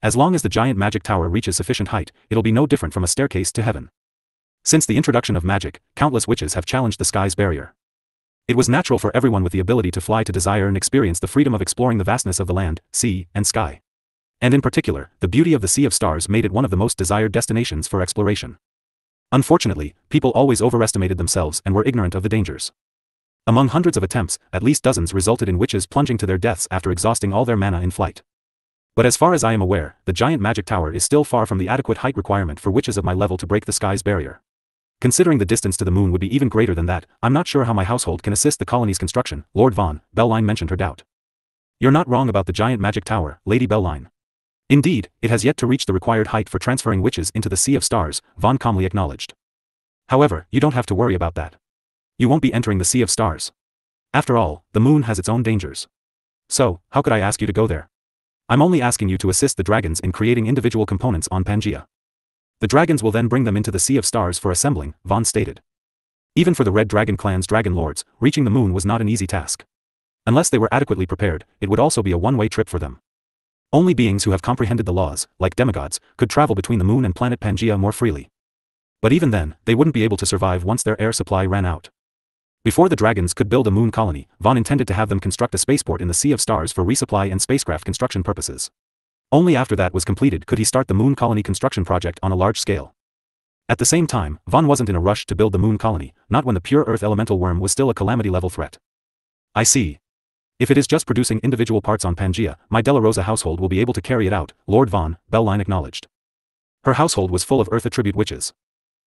As long as the giant magic tower reaches sufficient height, it'll be no different from a staircase to heaven. Since the introduction of magic, countless witches have challenged the sky's barrier. It was natural for everyone with the ability to fly to desire and experience the freedom of exploring the vastness of the land, sea, and sky. And in particular, the beauty of the Sea of Stars made it one of the most desired destinations for exploration. Unfortunately, people always overestimated themselves and were ignorant of the dangers. Among hundreds of attempts, at least dozens resulted in witches plunging to their deaths after exhausting all their mana in flight. But as far as I am aware, the giant magic tower is still far from the adequate height requirement for witches of my level to break the sky's barrier. Considering the distance to the moon would be even greater than that, I'm not sure how my household can assist the colony's construction, Lord Vaan, Belline mentioned her doubt. You're not wrong about the giant magic tower, Lady Belline. Indeed, it has yet to reach the required height for transferring witches into the Sea of Stars, Vaan calmly acknowledged. However, you don't have to worry about that. You won't be entering the Sea of Stars. After all, the moon has its own dangers. So, how could I ask you to go there? I'm only asking you to assist the dragons in creating individual components on Pangea. The dragons will then bring them into the Sea of Stars for assembling, Vaan stated. Even for the Red Dragon clan's dragon lords, reaching the moon was not an easy task. Unless they were adequately prepared, it would also be a one-way trip for them. Only beings who have comprehended the laws, like demigods, could travel between the moon and planet Pangea more freely. But even then, they wouldn't be able to survive once their air supply ran out. Before the dragons could build a moon colony, Vaan intended to have them construct a spaceport in the Sea of Stars for resupply and spacecraft construction purposes. Only after that was completed could he start the moon colony construction project on a large scale. At the same time, Vaan wasn't in a rush to build the moon colony, not when the pure earth elemental worm was still a calamity-level threat. I see. If it is just producing individual parts on Pangea, my Della Rosa household will be able to carry it out, Lord Vaan, Belline acknowledged. Her household was full of earth attribute witches.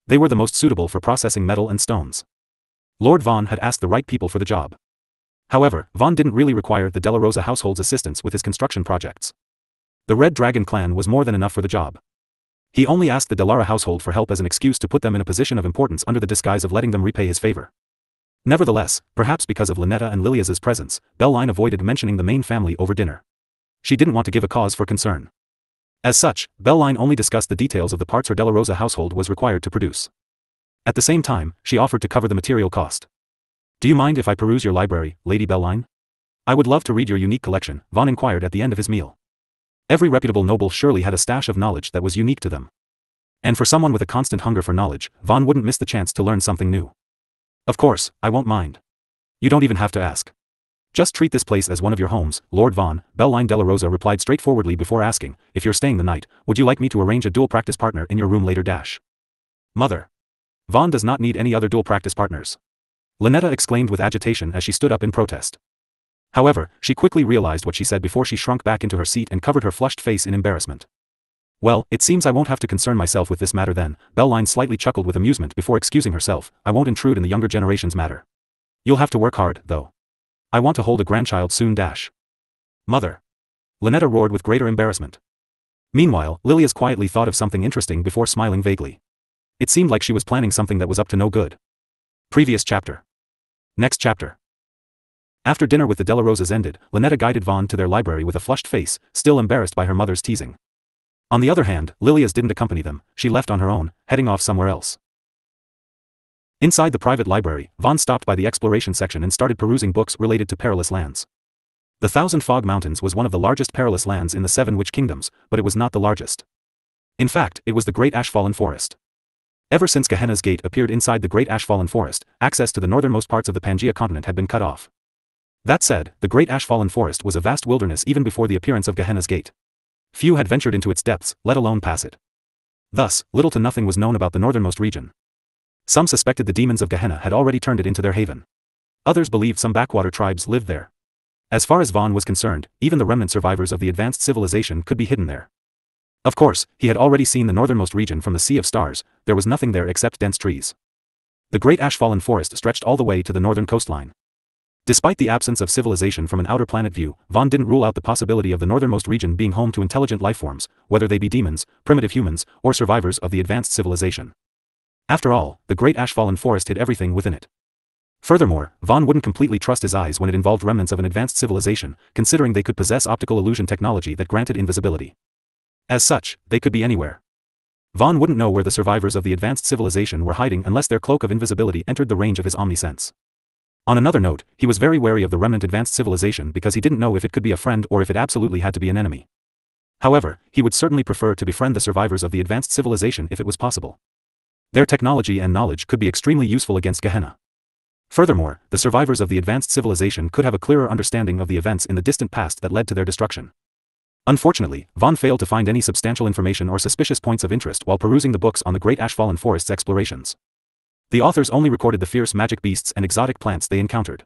They were the most suitable for processing metal and stones. Lord Vaan had asked the right people for the job. However, Vaan didn't really require the Della Rosa household's assistance with his construction projects. The Red Dragon clan was more than enough for the job. He only asked the Delara household for help as an excuse to put them in a position of importance under the disguise of letting them repay his favor. Nevertheless, perhaps because of Lynetta and Lilia's presence, Belline avoided mentioning the main family over dinner. She didn't want to give a cause for concern. As such, Belline only discussed the details of the parts her Della Rosa household was required to produce. At the same time, she offered to cover the material cost. Do you mind if I peruse your library, Lady Belline? I would love to read your unique collection, Vaan inquired at the end of his meal. Every reputable noble surely had a stash of knowledge that was unique to them. And for someone with a constant hunger for knowledge, Vaan wouldn't miss the chance to learn something new. Of course, I won't mind. You don't even have to ask. Just treat this place as one of your homes, Lord Vaan, Belline Della Rosa replied straightforwardly before asking, if you're staying the night, would you like me to arrange a dual practice partner in your room later? Mother. Vaan does not need any other dual practice partners. Lynetta exclaimed with agitation as she stood up in protest. However, she quickly realized what she said before she shrunk back into her seat and covered her flushed face in embarrassment. Well, it seems I won't have to concern myself with this matter then, Belline slightly chuckled with amusement before excusing herself, I won't intrude in the younger generation's matter. You'll have to work hard, though. I want to hold a grandchild soon. Mother. Lynetta roared with greater embarrassment. Meanwhile, Lilias quietly thought of something interesting before smiling vaguely. It seemed like she was planning something that was up to no good. Previous chapter. Next chapter. After dinner with the Della Rosas ended, Lynetta guided Vaan to their library with a flushed face, still embarrassed by her mother's teasing. On the other hand, Lilias didn't accompany them, she left on her own, heading off somewhere else. Inside the private library, Vaan stopped by the exploration section and started perusing books related to perilous lands. The Thousand Fog Mountains was one of the largest perilous lands in the Seven Witch Kingdoms, but it was not the largest. In fact, it was the Great Ashfallen Forest. Ever since Gehenna's Gate appeared inside the Great Ash-Fallen Forest, access to the northernmost parts of the Pangaea continent had been cut off. That said, the Great Ash-Fallen Forest was a vast wilderness even before the appearance of Gehenna's Gate. Few had ventured into its depths, let alone pass it. Thus, little to nothing was known about the northernmost region. Some suspected the demons of Gehenna had already turned it into their haven. Others believed some backwater tribes lived there. As far as Vaan was concerned, even the remnant survivors of the advanced civilization could be hidden there. Of course, he had already seen the northernmost region from the Sea of Stars. There was nothing there except dense trees. The Great Ash-Fallen Forest stretched all the way to the northern coastline. Despite the absence of civilization from an outer planet view, Vaan didn't rule out the possibility of the northernmost region being home to intelligent lifeforms, whether they be demons, primitive humans, or survivors of the advanced civilization. After all, the Great Ash-Fallen Forest hid everything within it. Furthermore, Vaan wouldn't completely trust his eyes when it involved remnants of an advanced civilization, considering they could possess optical illusion technology that granted invisibility. As such, they could be anywhere. Vaan wouldn't know where the survivors of the advanced civilization were hiding unless their cloak of invisibility entered the range of his omnisense. On another note, he was very wary of the remnant advanced civilization because he didn't know if it could be a friend or if it absolutely had to be an enemy. However, he would certainly prefer to befriend the survivors of the advanced civilization if it was possible. Their technology and knowledge could be extremely useful against Gehenna. Furthermore, the survivors of the advanced civilization could have a clearer understanding of the events in the distant past that led to their destruction. Unfortunately, Vaan failed to find any substantial information or suspicious points of interest while perusing the books on the Great Ash-Fallen Forest's explorations. The authors only recorded the fierce magic beasts and exotic plants they encountered.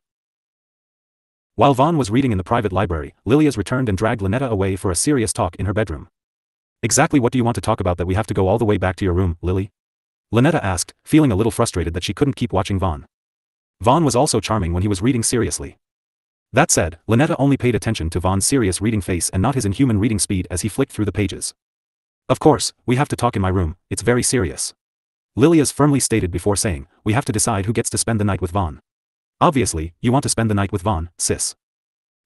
While Vaan was reading in the private library, Lilias returned and dragged Lynetta away for a serious talk in her bedroom. "Exactly what do you want to talk about that we have to go all the way back to your room, Lily?" Lynetta asked, feeling a little frustrated that she couldn't keep watching Vaan. Vaan was also charming when he was reading seriously. That said, Lynetta only paid attention to Vaan's serious reading face and not his inhuman reading speed as he flicked through the pages. "Of course, we have to talk in my room, it's very serious," Lilias firmly stated before saying, "We have to decide who gets to spend the night with Vaan. Obviously, you want to spend the night with Vaan, sis.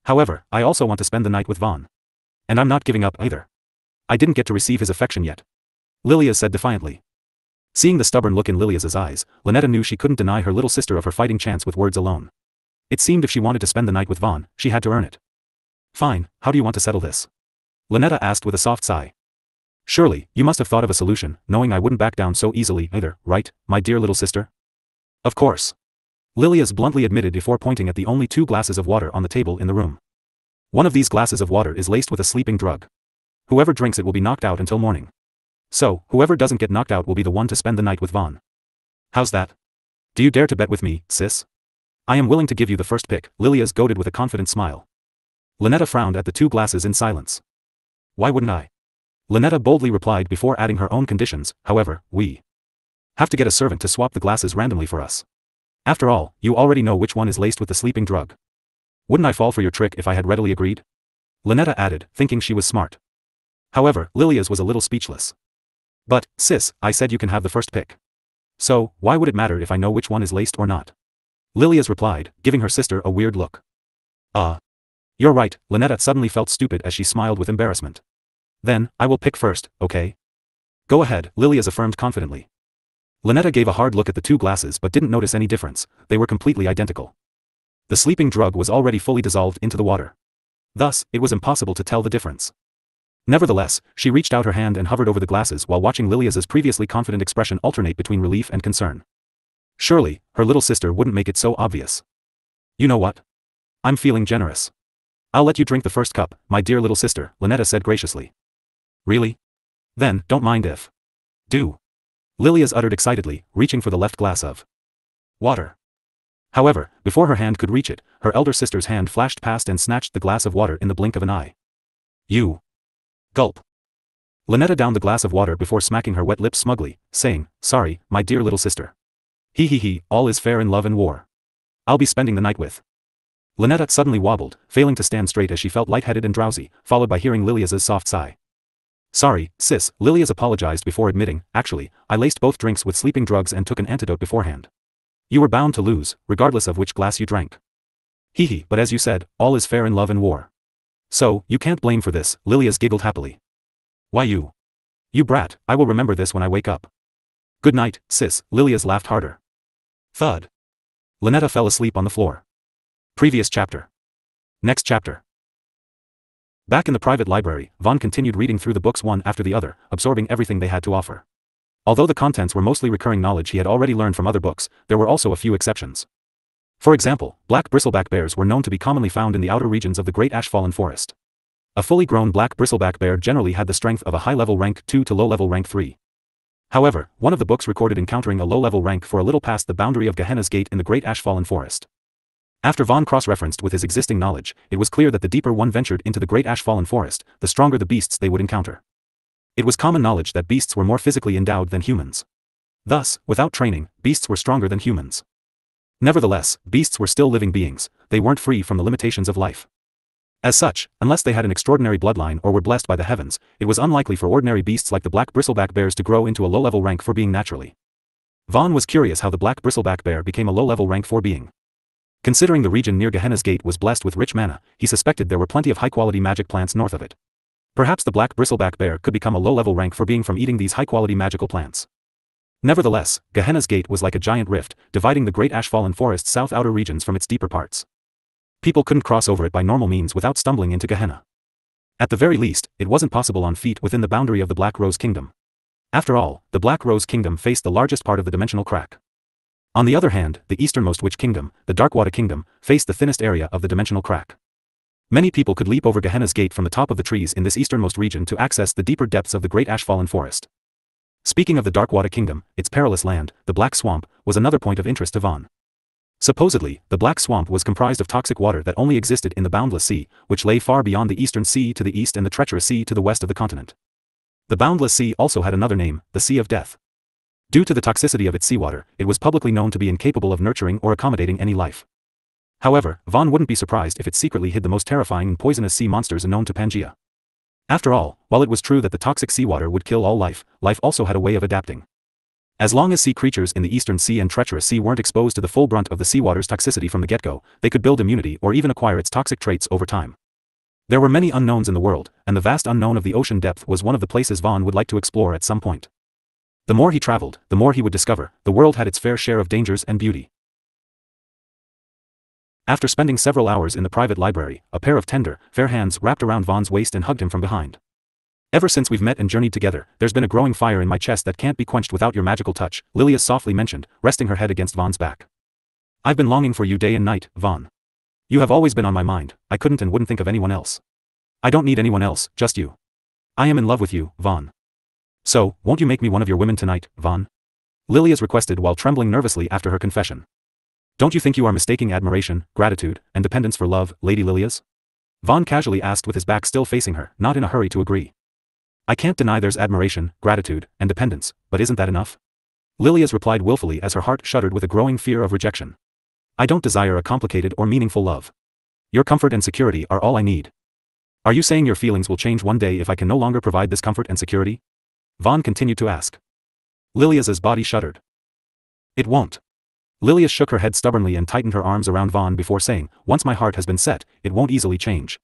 However, I also want to spend the night with Vaan. And I'm not giving up either. I didn't get to receive his affection yet," Lilias said defiantly. Seeing the stubborn look in Lilias's eyes, Lynetta knew she couldn't deny her little sister of her fighting chance with words alone. It seemed if she wanted to spend the night with Vaan, she had to earn it. "Fine, how do you want to settle this?" Lynetta asked with a soft sigh. "Surely, you must have thought of a solution, knowing I wouldn't back down so easily either, right, my dear little sister?" "Of course," Lilias bluntly admitted before pointing at the only 2 glasses of water on the table in the room. "One of these glasses of water is laced with a sleeping drug. Whoever drinks it will be knocked out until morning. So, whoever doesn't get knocked out will be the one to spend the night with Vaan. How's that? Do you dare to bet with me, sis? I am willing to give you the first pick," Lilias goaded with a confident smile. Lynetta frowned at the 2 glasses in silence. "Why wouldn't I?" Lynetta boldly replied before adding her own conditions. "However, we have to get a servant to swap the glasses randomly for us. After all, you already know which one is laced with the sleeping drug. Wouldn't I fall for your trick if I had readily agreed?" Lynetta added, thinking she was smart. However, Lilias was a little speechless. "But, sis, I said you can have the first pick. So, why would it matter if I know which one is laced or not?" Lilias replied, giving her sister a weird look. You're right," Lynetta suddenly felt stupid as she smiled with embarrassment. "Then, I will pick first, okay?" "Go ahead," Lilias affirmed confidently. Lynetta gave a hard look at the 2 glasses but didn't notice any difference. They were completely identical. The sleeping drug was already fully dissolved into the water. Thus, it was impossible to tell the difference. Nevertheless, she reached out her hand and hovered over the glasses while watching Lilias's previously confident expression alternate between relief and concern. Surely, her little sister wouldn't make it so obvious. "You know what? I'm feeling generous. I'll let you drink the first cup, my dear little sister," Lynetta said graciously. "Really? Then, don't mind if do," Lilias uttered excitedly, reaching for the left glass of water. However, before her hand could reach it, her elder sister's hand flashed past and snatched the glass of water in the blink of an eye. "You." Gulp. Lynetta downed the glass of water before smacking her wet lips smugly, saying, "Sorry, my dear little sister. He, all is fair in love and war. I'll be spending the night with." Lynetta suddenly wobbled, failing to stand straight as she felt lightheaded and drowsy, followed by hearing Lilias's soft sigh. "Sorry, sis," Lilias apologized before admitting, "Actually, I laced both drinks with sleeping drugs and took an antidote beforehand. You were bound to lose, regardless of which glass you drank. But as you said, all is fair in love and war. So, you can't blame for this," Lilias giggled happily. "Why you brat, I will remember this when I wake up." "Good night, sis," Lilias laughed harder. Thud. Lynetta fell asleep on the floor. Previous chapter. Next chapter. Back in the private library, Vaan continued reading through the books one after the other, absorbing everything they had to offer. Although the contents were mostly recurring knowledge he had already learned from other books, there were also a few exceptions. For example, black bristleback bears were known to be commonly found in the outer regions of the Great Ash-Fallen Forest. A fully grown black bristleback bear generally had the strength of a high-level rank 2 to low-level rank 3. However, one of the books recorded encountering a low-level rank for a little past the boundary of Gehenna's Gate in the Great Ash-Fallen Forest. After Vaan cross-referenced with his existing knowledge, it was clear that the deeper one ventured into the Great Ash-Fallen Forest, the stronger the beasts they would encounter. It was common knowledge that beasts were more physically endowed than humans. Thus, without training, beasts were stronger than humans. Nevertheless, beasts were still living beings, they weren't free from the limitations of life. As such, unless they had an extraordinary bloodline or were blessed by the heavens, it was unlikely for ordinary beasts like the black bristleback bears to grow into a low-level rank 4 being naturally. Vaan was curious how the black bristleback bear became a low-level rank 4 being. Considering the region near Gehenna's Gate was blessed with rich mana, he suspected there were plenty of high-quality magic plants north of it. Perhaps the black bristleback bear could become a low-level rank 4 being from eating these high-quality magical plants. Nevertheless, Gehenna's Gate was like a giant rift, dividing the Great Ash-Fallen Forest's south outer regions from its deeper parts. People couldn't cross over it by normal means without stumbling into Gehenna. At the very least, it wasn't possible on feet within the boundary of the Black Rose Kingdom. After all, the Black Rose Kingdom faced the largest part of the dimensional crack. On the other hand, the easternmost Witch Kingdom, the Darkwater Kingdom, faced the thinnest area of the dimensional crack. Many people could leap over Gehenna's Gate from the top of the trees in this easternmost region to access the deeper depths of the Great Ash-Fallen Forest. Speaking of the Darkwater Kingdom, its perilous land, the Black Swamp, was another point of interest to Vaan. Supposedly, the Black Swamp was comprised of toxic water that only existed in the Boundless Sea, which lay far beyond the Eastern Sea to the east and the Treacherous Sea to the west of the continent. The Boundless Sea also had another name, the Sea of Death. Due to the toxicity of its seawater, it was publicly known to be incapable of nurturing or accommodating any life. However, Vaan wouldn't be surprised if it secretly hid the most terrifying and poisonous sea monsters known to Pangaea. After all, while it was true that the toxic seawater would kill all life, life also had a way of adapting. As long as sea creatures in the Eastern Sea and Treacherous Sea weren't exposed to the full brunt of the seawater's toxicity from the get-go, they could build immunity or even acquire its toxic traits over time. There were many unknowns in the world, and the vast unknown of the ocean depth was one of the places Vaan would like to explore at some point. The more he traveled, the more he would discover. The world had its fair share of dangers and beauty. After spending several hours in the private library, a pair of tender, fair hands wrapped around Vaan's waist and hugged him from behind. Ever since we've met and journeyed together, there's been a growing fire in my chest that can't be quenched without your magical touch, Lilia softly mentioned, resting her head against Vaan's back. I've been longing for you day and night, Vaan. You have always been on my mind, I couldn't and wouldn't think of anyone else. I don't need anyone else, just you. I am in love with you, Vaan. So, won't you make me one of your women tonight, Vaan? Lilia's requested while trembling nervously after her confession. Don't you think you are mistaking admiration, gratitude, and dependence for love, Lady Lilias? Vaan casually asked with his back still facing her, not in a hurry to agree. I can't deny there's admiration, gratitude, and dependence, but isn't that enough? Lilias replied willfully as her heart shuddered with a growing fear of rejection. I don't desire a complicated or meaningful love. Your comfort and security are all I need. Are you saying your feelings will change one day if I can no longer provide this comfort and security? Vaan continued to ask. Lilias's body shuddered. It won't. Lilias shook her head stubbornly and tightened her arms around Vaan before saying, once my heart has been set, it won't easily change.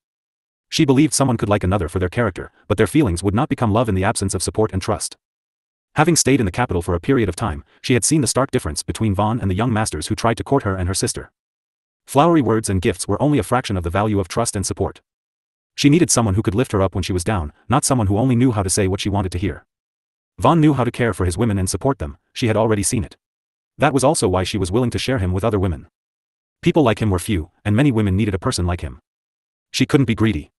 She believed someone could like another for their character, but their feelings would not become love in the absence of support and trust. Having stayed in the capital for a period of time, she had seen the stark difference between Vaan and the young masters who tried to court her and her sister. Flowery words and gifts were only a fraction of the value of trust and support. She needed someone who could lift her up when she was down, not someone who only knew how to say what she wanted to hear. Vaan knew how to care for his women and support them, she had already seen it. That was also why she was willing to share him with other women. People like him were few, and many women needed a person like him. She couldn't be greedy.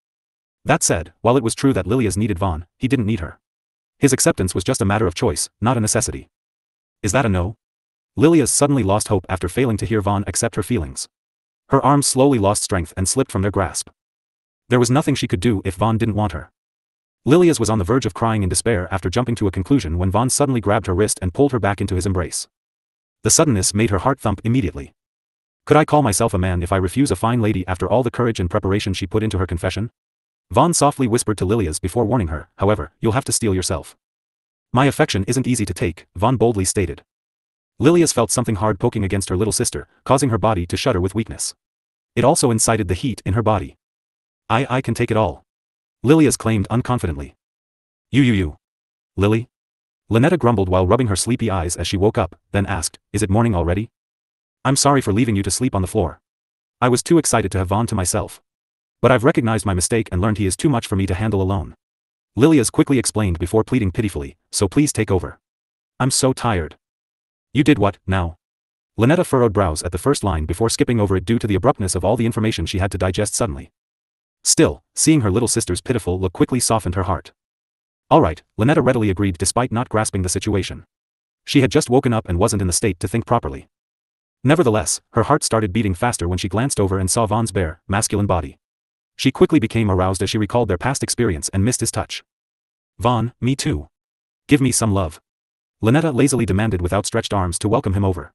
That said, while it was true that Lilias needed Vaan, he didn't need her. His acceptance was just a matter of choice, not a necessity. Is that a no? Lilias suddenly lost hope after failing to hear Vaan accept her feelings. Her arms slowly lost strength and slipped from their grasp. There was nothing she could do if Vaan didn't want her. Lilias was on the verge of crying in despair after jumping to a conclusion when Vaan suddenly grabbed her wrist and pulled her back into his embrace. The suddenness made her heart thump immediately. Could I call myself a man if I refuse a fine lady after all the courage and preparation she put into her confession? Vaan softly whispered to Lilias before warning her, however, you'll have to steel yourself. My affection isn't easy to take, Vaan boldly stated. Lilias felt something hard poking against her little sister, causing her body to shudder with weakness. It also incited the heat in her body. I can take it all. Lilias claimed unconfidently. You. Lily? Lynetta grumbled while rubbing her sleepy eyes as she woke up, then asked, is it morning already? I'm sorry for leaving you to sleep on the floor. I was too excited to have Vaan to myself. But I've recognized my mistake and learned he is too much for me to handle alone. Lilias quickly explained before pleading pitifully, so please take over. I'm so tired. You did what, now? Lynetta furrowed brows at the first line before skipping over it due to the abruptness of all the information she had to digest suddenly. Still, seeing her little sister's pitiful look quickly softened her heart. Alright, Lynetta readily agreed despite not grasping the situation. She had just woken up and wasn't in the state to think properly. Nevertheless, her heart started beating faster when she glanced over and saw Vaan's bare, masculine body. She quickly became aroused as she recalled their past experience and missed his touch. Vaan, me too. Give me some love. Lynetta lazily demanded with outstretched arms to welcome him over.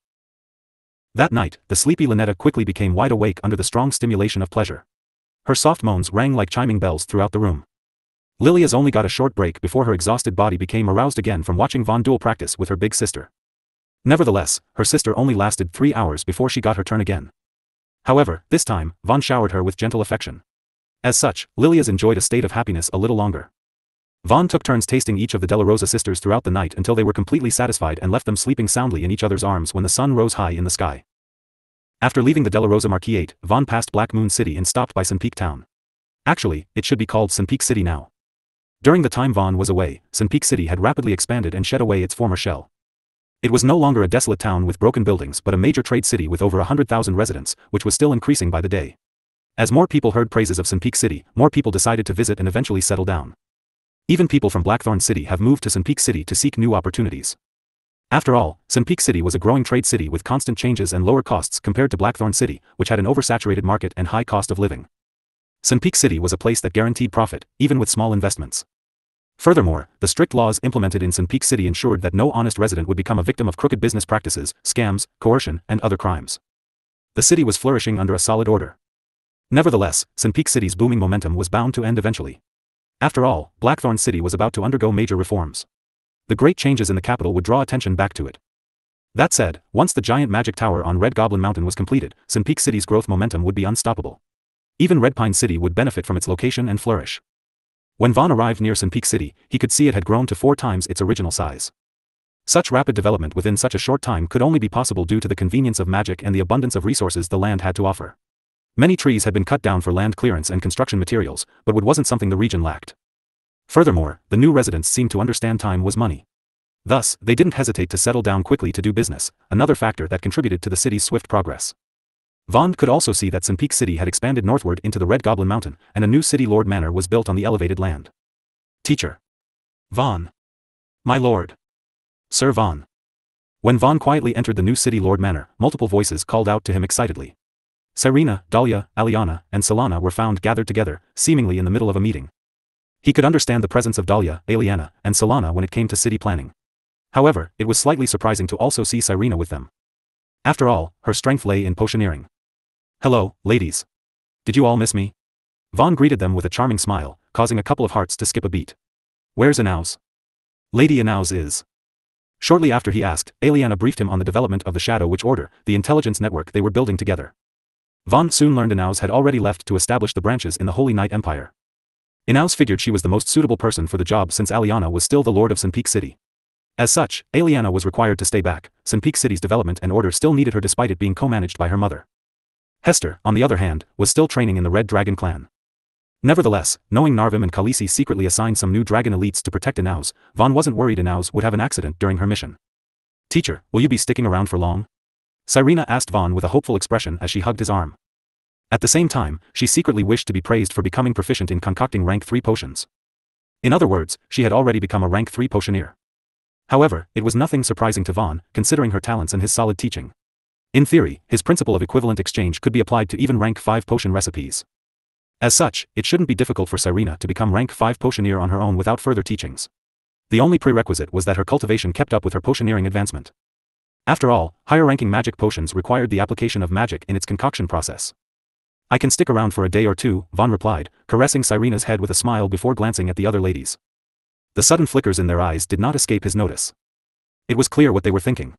That night, the sleepy Lynetta quickly became wide awake under the strong stimulation of pleasure. Her soft moans rang like chiming bells throughout the room. Lilia's only got a short break before her exhausted body became aroused again from watching Vaan duel practice with her big sister. Nevertheless, her sister only lasted 3 hours before she got her turn again. However, this time, Vaan showered her with gentle affection. As such, Lilia's enjoyed a state of happiness a little longer. Vaan took turns tasting each of the Della Rosa sisters throughout the night until they were completely satisfied and left them sleeping soundly in each other's arms when the sun rose high in the sky. After leaving the Della Rosa Marquisate, Vaan passed Black Moon City and stopped by Sun Peak Town. Actually, it should be called Sun Peak City now. During the time Vaan was away, Sun Peak City had rapidly expanded and shed away its former shell. It was no longer a desolate town with broken buildings but a major trade city with over 100,000 residents, which was still increasing by the day. As more people heard praises of Sun Peak City, more people decided to visit and eventually settle down. Even people from Blackthorn City have moved to Sun Peak City to seek new opportunities. After all, Sun Peak City was a growing trade city with constant changes and lower costs compared to Blackthorn City, which had an oversaturated market and high cost of living. Sun Peak City was a place that guaranteed profit, even with small investments. Furthermore, the strict laws implemented in Sun Peak City ensured that no honest resident would become a victim of crooked business practices, scams, coercion, and other crimes. The city was flourishing under a solid order. Nevertheless, Sun Peak City's booming momentum was bound to end eventually. After all, Blackthorn City was about to undergo major reforms. The great changes in the capital would draw attention back to it. That said, once the giant magic tower on Red Goblin Mountain was completed, Sun Peak City's growth momentum would be unstoppable. Even Red Pine City would benefit from its location and flourish. When Vaan arrived near Sun Peak City, he could see it had grown to 4 times its original size. Such rapid development within such a short time could only be possible due to the convenience of magic and the abundance of resources the land had to offer. Many trees had been cut down for land clearance and construction materials, but wood wasn't something the region lacked. Furthermore, the new residents seemed to understand time was money. Thus, they didn't hesitate to settle down quickly to do business, another factor that contributed to the city's swift progress. Vaan could also see that Sun Peak City had expanded northward into the Red Goblin Mountain, and a new city lord manor was built on the elevated land. Teacher. Vaan. My lord. Sir Vaan. When Vaan quietly entered the new city lord manor, multiple voices called out to him excitedly. Cyrena, Dahlia, Aliana, and Solana were found gathered together, seemingly in the middle of a meeting. He could understand the presence of Dahlia, Aliana, and Solana when it came to city planning. However, it was slightly surprising to also see Cyrena with them. After all, her strength lay in potioneering. Hello, ladies. Did you all miss me? Vaan greeted them with a charming smile, causing a couple of hearts to skip a beat. Where's Inauz? Lady Inauz is. Shortly after he asked, Aliana briefed him on the development of the Shadow Witch Order, the intelligence network they were building together. Vaan soon learned Inauz had already left to establish the branches in the Holy Knight Empire. Inauz figured she was the most suitable person for the job since Aliana was still the lord of Sun Peak City. As such, Aliana was required to stay back. Sun Peak City's development and order still needed her despite it being co-managed by her mother. Hester, on the other hand, was still training in the Red Dragon clan. Nevertheless, knowing Narvim and Khaleesi secretly assigned some new dragon elites to protect Inauz, Vaan wasn't worried Inauz would have an accident during her mission. Teacher, will you be sticking around for long? Cyrena asked Vaan with a hopeful expression as she hugged his arm. At the same time, she secretly wished to be praised for becoming proficient in concocting rank 3 potions. In other words, she had already become a rank 3 potioneer. However, it was nothing surprising to Vaan, considering her talents and his solid teaching. In theory, his principle of equivalent exchange could be applied to even rank 5 potion recipes. As such, it shouldn't be difficult for Cyrena to become rank 5 potioneer on her own without further teachings. The only prerequisite was that her cultivation kept up with her potioneering advancement. After all, higher-ranking magic potions required the application of magic in its concoction process. I can stick around for a day or two, Vaan replied, caressing Cyrena's head with a smile before glancing at the other ladies. The sudden flickers in their eyes did not escape his notice. It was clear what they were thinking.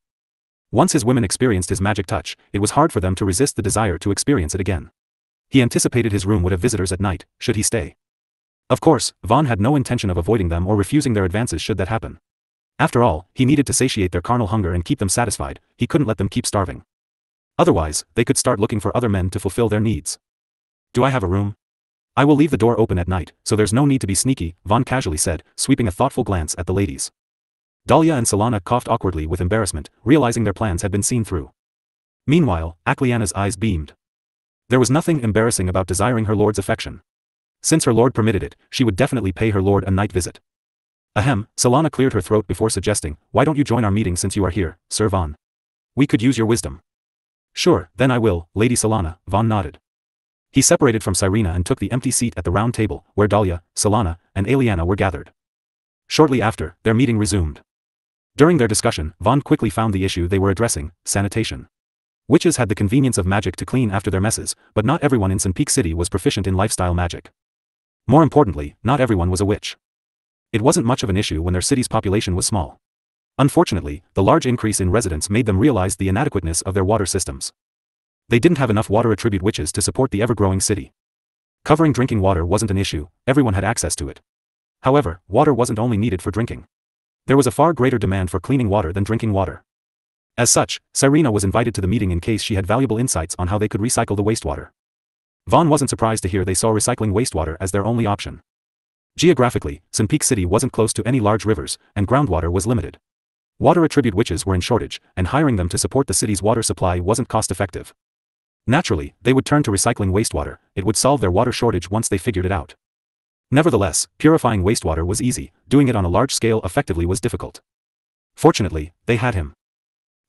Once his women experienced his magic touch, it was hard for them to resist the desire to experience it again. He anticipated his room would have visitors at night, should he stay. Of course, Vaan had no intention of avoiding them or refusing their advances should that happen. After all, he needed to satiate their carnal hunger and keep them satisfied. He couldn't let them keep starving. Otherwise, they could start looking for other men to fulfill their needs. Do I have a room? I will leave the door open at night, so there's no need to be sneaky, Vaan casually said, sweeping a thoughtful glance at the ladies. Dahlia and Solana coughed awkwardly with embarrassment, realizing their plans had been seen through. Meanwhile, Akliana's eyes beamed. There was nothing embarrassing about desiring her lord's affection. Since her lord permitted it, she would definitely pay her lord a night visit. Ahem, Solana cleared her throat before suggesting, why don't you join our meeting since you are here, Sir Vaan? We could use your wisdom. Sure, then I will, Lady Solana, Vaan nodded. He separated from Cyrena and took the empty seat at the round table, where Dahlia, Solana, and Aliana were gathered. Shortly after, their meeting resumed. During their discussion, Vaan quickly found the issue they were addressing: sanitation. Witches had the convenience of magic to clean after their messes, but not everyone in Sun Peak City was proficient in lifestyle magic. More importantly, not everyone was a witch. It wasn't much of an issue when their city's population was small. Unfortunately, the large increase in residents made them realize the inadequateness of their water systems. They didn't have enough water attribute witches to support the ever-growing city. Covering drinking water wasn't an issue, everyone had access to it. However, water wasn't only needed for drinking. There was a far greater demand for cleaning water than drinking water. As such, Cyrena was invited to the meeting in case she had valuable insights on how they could recycle the wastewater. Vaan wasn't surprised to hear they saw recycling wastewater as their only option. Geographically, Sun Peak City wasn't close to any large rivers, and groundwater was limited. Water attribute witches were in shortage, and hiring them to support the city's water supply wasn't cost-effective. Naturally, they would turn to recycling wastewater. It would solve their water shortage once they figured it out. Nevertheless, purifying wastewater was easy, doing it on a large scale effectively was difficult. Fortunately, they had him.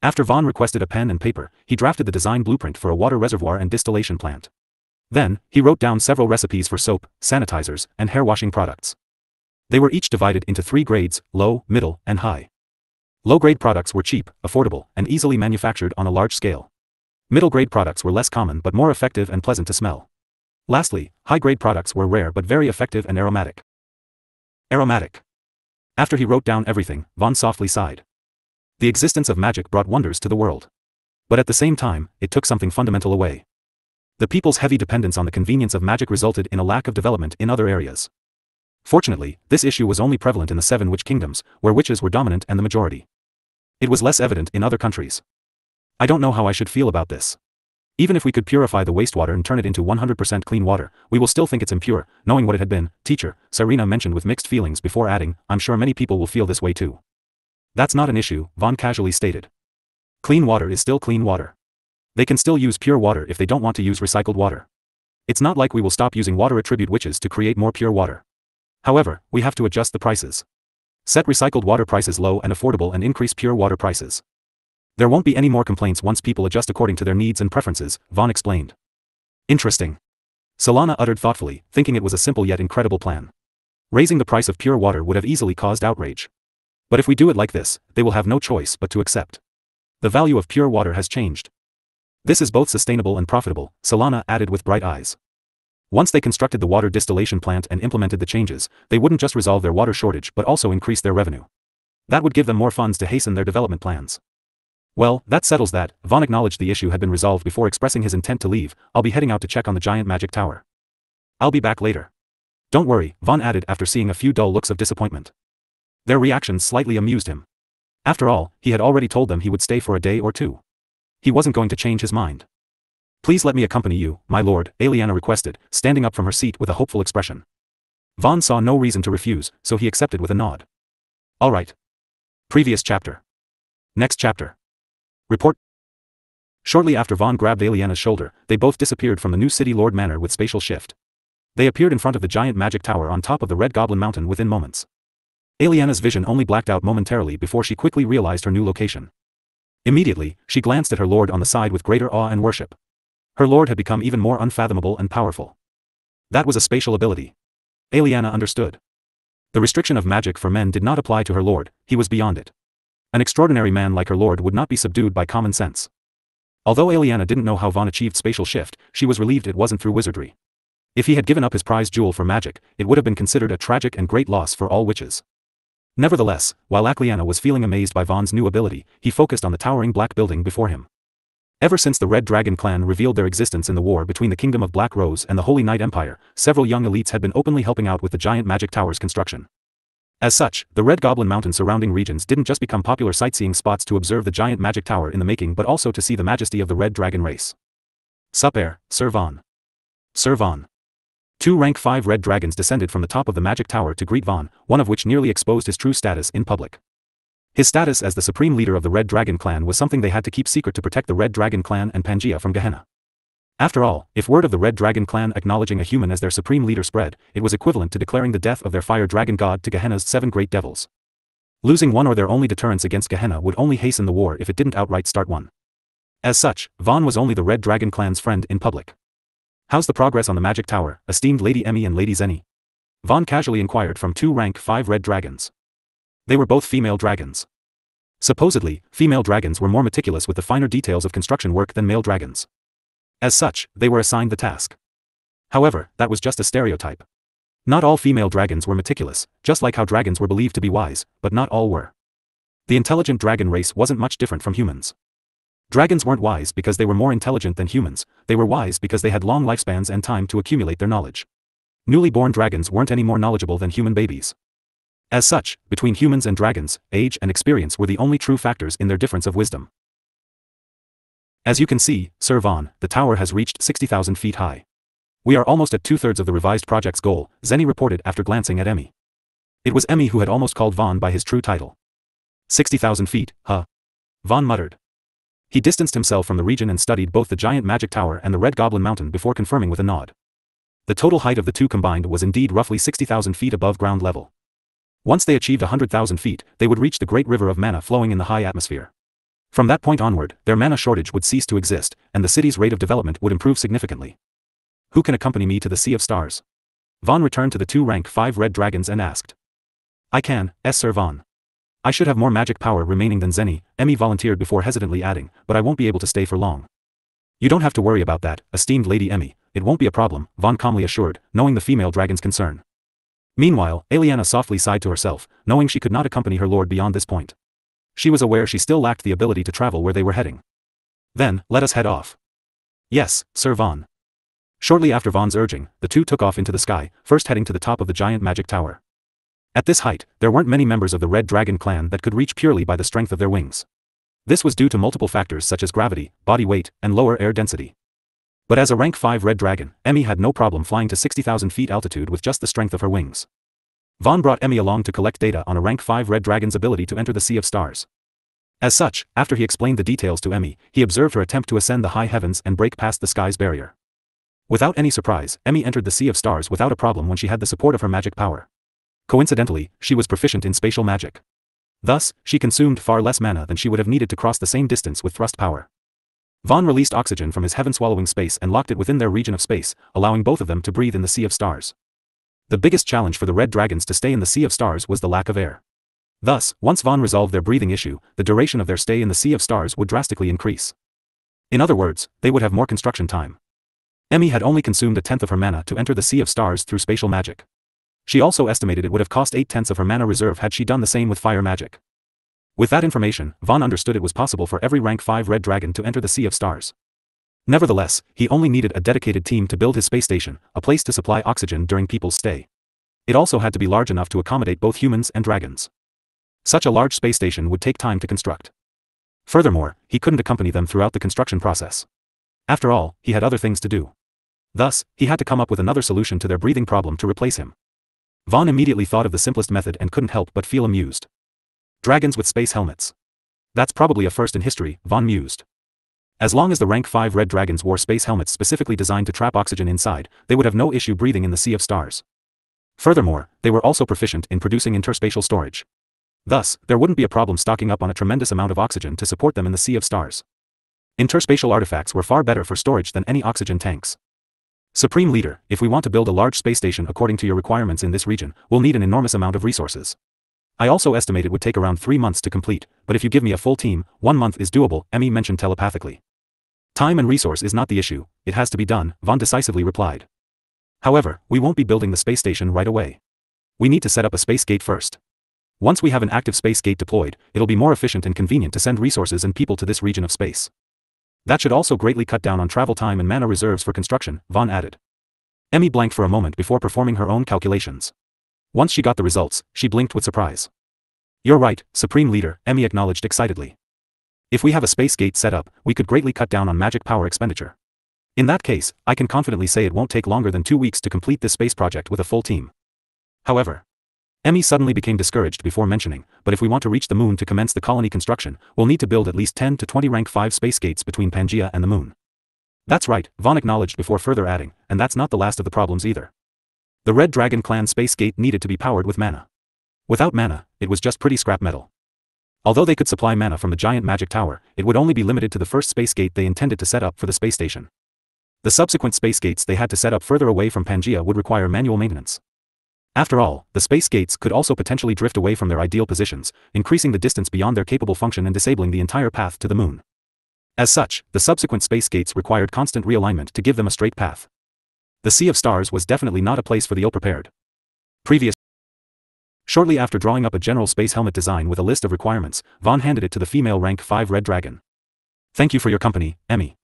After Vaan requested a pen and paper, he drafted the design blueprint for a water reservoir and distillation plant. Then, he wrote down several recipes for soap, sanitizers, and hair washing products. They were each divided into 3 grades: low, middle, and high. Low-grade products were cheap, affordable, and easily manufactured on a large scale. Middle-grade products were less common but more effective and pleasant to smell. Lastly, high-grade products were rare but very effective and aromatic. Aromatic. After he wrote down everything, Vaan softly sighed. The existence of magic brought wonders to the world. But at the same time, it took something fundamental away. The people's heavy dependence on the convenience of magic resulted in a lack of development in other areas. Fortunately, this issue was only prevalent in the 7 witch kingdoms, where witches were dominant and the majority. It was less evident in other countries. I don't know how I should feel about this. Even if we could purify the wastewater and turn it into 100% clean water, we will still think it's impure, knowing what it had been, teacher, Cyrena mentioned with mixed feelings before adding, I'm sure many people will feel this way too. That's not an issue, Vaan casually stated. Clean water is still clean water. They can still use pure water if they don't want to use recycled water. It's not like we will stop using water attribute witches to create more pure water. However, we have to adjust the prices. Set recycled water prices low and affordable and increase pure water prices. There won't be any more complaints once people adjust according to their needs and preferences, Vaan explained. Interesting. Solana uttered thoughtfully, thinking it was a simple yet incredible plan. Raising the price of pure water would have easily caused outrage. But if we do it like this, they will have no choice but to accept. The value of pure water has changed. This is both sustainable and profitable, Solana added with bright eyes. Once they constructed the water distillation plant and implemented the changes, they wouldn't just resolve their water shortage but also increase their revenue. That would give them more funds to hasten their development plans. Well, that settles that. Vaan acknowledged the issue had been resolved before expressing his intent to leave. I'll be heading out to check on the giant magic tower. I'll be back later. Don't worry, Vaan added after seeing a few dull looks of disappointment. Their reactions slightly amused him. After all, he had already told them he would stay for a day or 2. He wasn't going to change his mind. Please let me accompany you, my lord, Aliana requested, standing up from her seat with a hopeful expression. Vaan saw no reason to refuse, so he accepted with a nod. All right. Previous chapter. Next chapter. Report. Shortly after Vaan grabbed Aliana's shoulder, they both disappeared from the new City Lord Manor with spatial shift. They appeared in front of the giant magic tower on top of the Red Goblin Mountain within moments. Aliana's vision only blacked out momentarily before she quickly realized her new location. Immediately, she glanced at her lord on the side with greater awe and worship. Her lord had become even more unfathomable and powerful. That was a spatial ability. Aliana understood. The restriction of magic for men did not apply to her lord, he was beyond it. An extraordinary man like her lord would not be subdued by common sense. Although Aliana didn't know how Vaan achieved spatial shift, she was relieved it wasn't through wizardry. If he had given up his prized jewel for magic, it would have been considered a tragic and great loss for all witches. Nevertheless, while Akliana was feeling amazed by Vaan's new ability, he focused on the towering black building before him. Ever since the Red Dragon clan revealed their existence in the war between the Kingdom of Black Rose and the Holy Knight Empire, several young elites had been openly helping out with the giant magic tower's construction. As such, the Red Goblin Mountain surrounding regions didn't just become popular sightseeing spots to observe the giant magic tower in the making but also to see the majesty of the Red Dragon race. Sup Air, Sir Vaan. Sir Vaan. 2 rank 5 red dragons descended from the top of the magic tower to greet Vaan, one of which nearly exposed his true status in public. His status as the supreme leader of the Red Dragon clan was something they had to keep secret to protect the Red Dragon clan and Pangaea from Gehenna. After all, if word of the Red Dragon clan acknowledging a human as their supreme leader spread, it was equivalent to declaring the death of their fire dragon god to Gehenna's 7 great devils. Losing one or their only deterrence against Gehenna would only hasten the war if it didn't outright start one. As such, Vaan was only the Red Dragon clan's friend in public. "How's the progress on the magic tower, esteemed Lady Emmy and Lady Zenny?" Vaan casually inquired from 2 rank 5 red dragons. They were both female dragons. Supposedly, female dragons were more meticulous with the finer details of construction work than male dragons. As such, they were assigned the task. However, that was just a stereotype. Not all female dragons were meticulous, just like how dragons were believed to be wise, but not all were. The intelligent dragon race wasn't much different from humans. Dragons weren't wise because they were more intelligent than humans, they were wise because they had long lifespans and time to accumulate their knowledge. Newly born dragons weren't any more knowledgeable than human babies. As such, between humans and dragons, age and experience were the only true factors in their difference of wisdom. As you can see, Sir Vaan, the tower has reached 60,000 feet high. We are almost at 2/3 of the revised project's goal, Zenny reported after glancing at Emmy. It was Emmy who had almost called Vaan by his true title. 60,000 feet, huh? Vaan muttered. He distanced himself from the region and studied both the giant magic tower and the Red Goblin Mountain before confirming with a nod. The total height of the two combined was indeed roughly 60,000 feet above ground level. Once they achieved 100,000 feet, they would reach the great river of mana flowing in the high atmosphere. From that point onward, their mana shortage would cease to exist, and the city's rate of development would improve significantly. "Who can accompany me to the Sea of Stars?" Vaan returned to the 2 rank 5 red dragons and asked. "I can, Sir Vaan. I should have more magic power remaining than Zenny," Emmy volunteered before hesitantly adding, "but I won't be able to stay for long." "You don't have to worry about that, esteemed Lady Emmy, it won't be a problem," Vaan calmly assured, knowing the female dragon's concern. Meanwhile, Eliana softly sighed to herself, knowing she could not accompany her lord beyond this point. She was aware she still lacked the ability to travel where they were heading. "Then, let us head off." "Yes, Sir Vaan." Shortly after Vaan's urging, the two took off into the sky, first heading to the top of the giant magic tower. At this height, there weren't many members of the Red Dragon clan that could reach purely by the strength of their wings. This was due to multiple factors such as gravity, body weight, and lower air density. But as a rank 5 red dragon, Emmy had no problem flying to 60,000 feet altitude with just the strength of her wings. Vaan brought Emmy along to collect data on a rank 5 red dragon's ability to enter the Sea of Stars. As such, after he explained the details to Emmy, he observed her attempt to ascend the high heavens and break past the sky's barrier. Without any surprise, Emmy entered the Sea of Stars without a problem when she had the support of her magic power. Coincidentally, she was proficient in spatial magic. Thus, she consumed far less mana than she would have needed to cross the same distance with thrust power. Vaan released oxygen from his heaven-swallowing space and locked it within their region of space, allowing both of them to breathe in the Sea of Stars. The biggest challenge for the Red Dragons to stay in the Sea of Stars was the lack of air. Thus, once Vaan resolved their breathing issue, the duration of their stay in the Sea of Stars would drastically increase. In other words, they would have more construction time. Emmy had only consumed 1/10 of her mana to enter the Sea of Stars through spatial magic. She also estimated it would have cost 8/10 of her mana reserve had she done the same with fire magic. With that information, Vaan understood it was possible for every rank 5 red dragon to enter the Sea of Stars. Nevertheless, he only needed a dedicated team to build his space station, a place to supply oxygen during people's stay. It also had to be large enough to accommodate both humans and dragons. Such a large space station would take time to construct. Furthermore, he couldn't accompany them throughout the construction process. After all, he had other things to do. Thus, he had to come up with another solution to their breathing problem to replace him. Vaan immediately thought of the simplest method and couldn't help but feel amused. Dragons with space helmets. That's probably a first in history, Vaan mused. As long as the rank 5 red dragons wore space helmets specifically designed to trap oxygen inside, they would have no issue breathing in the Sea of Stars. Furthermore, they were also proficient in producing interspatial storage. Thus, there wouldn't be a problem stocking up on a tremendous amount of oxygen to support them in the Sea of Stars. Interspatial artifacts were far better for storage than any oxygen tanks. Supreme Leader, if we want to build a large space station according to your requirements in this region, we'll need an enormous amount of resources. I also estimate it would take around 3 months to complete, but if you give me a full team, 1 month is doable, Emmy mentioned telepathically. Time and resource is not the issue, it has to be done, Vaan decisively replied. However, we won't be building the space station right away. We need to set up a space gate first. Once we have an active space gate deployed, it'll be more efficient and convenient to send resources and people to this region of space. That should also greatly cut down on travel time and mana reserves for construction, Vaan added. Emmy blanked for a moment before performing her own calculations. Once she got the results, she blinked with surprise. You're right, Supreme Leader, Emmy acknowledged excitedly. If we have a space gate set up, we could greatly cut down on magic power expenditure. In that case, I can confidently say it won't take longer than 2 weeks to complete this space project with a full team. However, Emmy suddenly became discouraged before mentioning, but if we want to reach the moon to commence the colony construction, we'll need to build at least 10 to 20 rank 5 space gates between Pangaea and the moon. That's right, Vaan acknowledged before further adding, and that's not the last of the problems either. The Red Dragon Clan space gate needed to be powered with mana. Without mana, it was just pretty scrap metal. Although they could supply mana from the giant magic tower, it would only be limited to the first space gate they intended to set up for the space station. The subsequent space gates they had to set up further away from Pangaea would require manual maintenance. After all, the space gates could also potentially drift away from their ideal positions, increasing the distance beyond their capable function and disabling the entire path to the moon. As such, the subsequent space gates required constant realignment to give them a straight path. The Sea of Stars was definitely not a place for the ill-prepared. Shortly after drawing up a general space helmet design with a list of requirements, Vaan handed it to the female rank 5 Red Dragon. Thank you for your company, Emmy.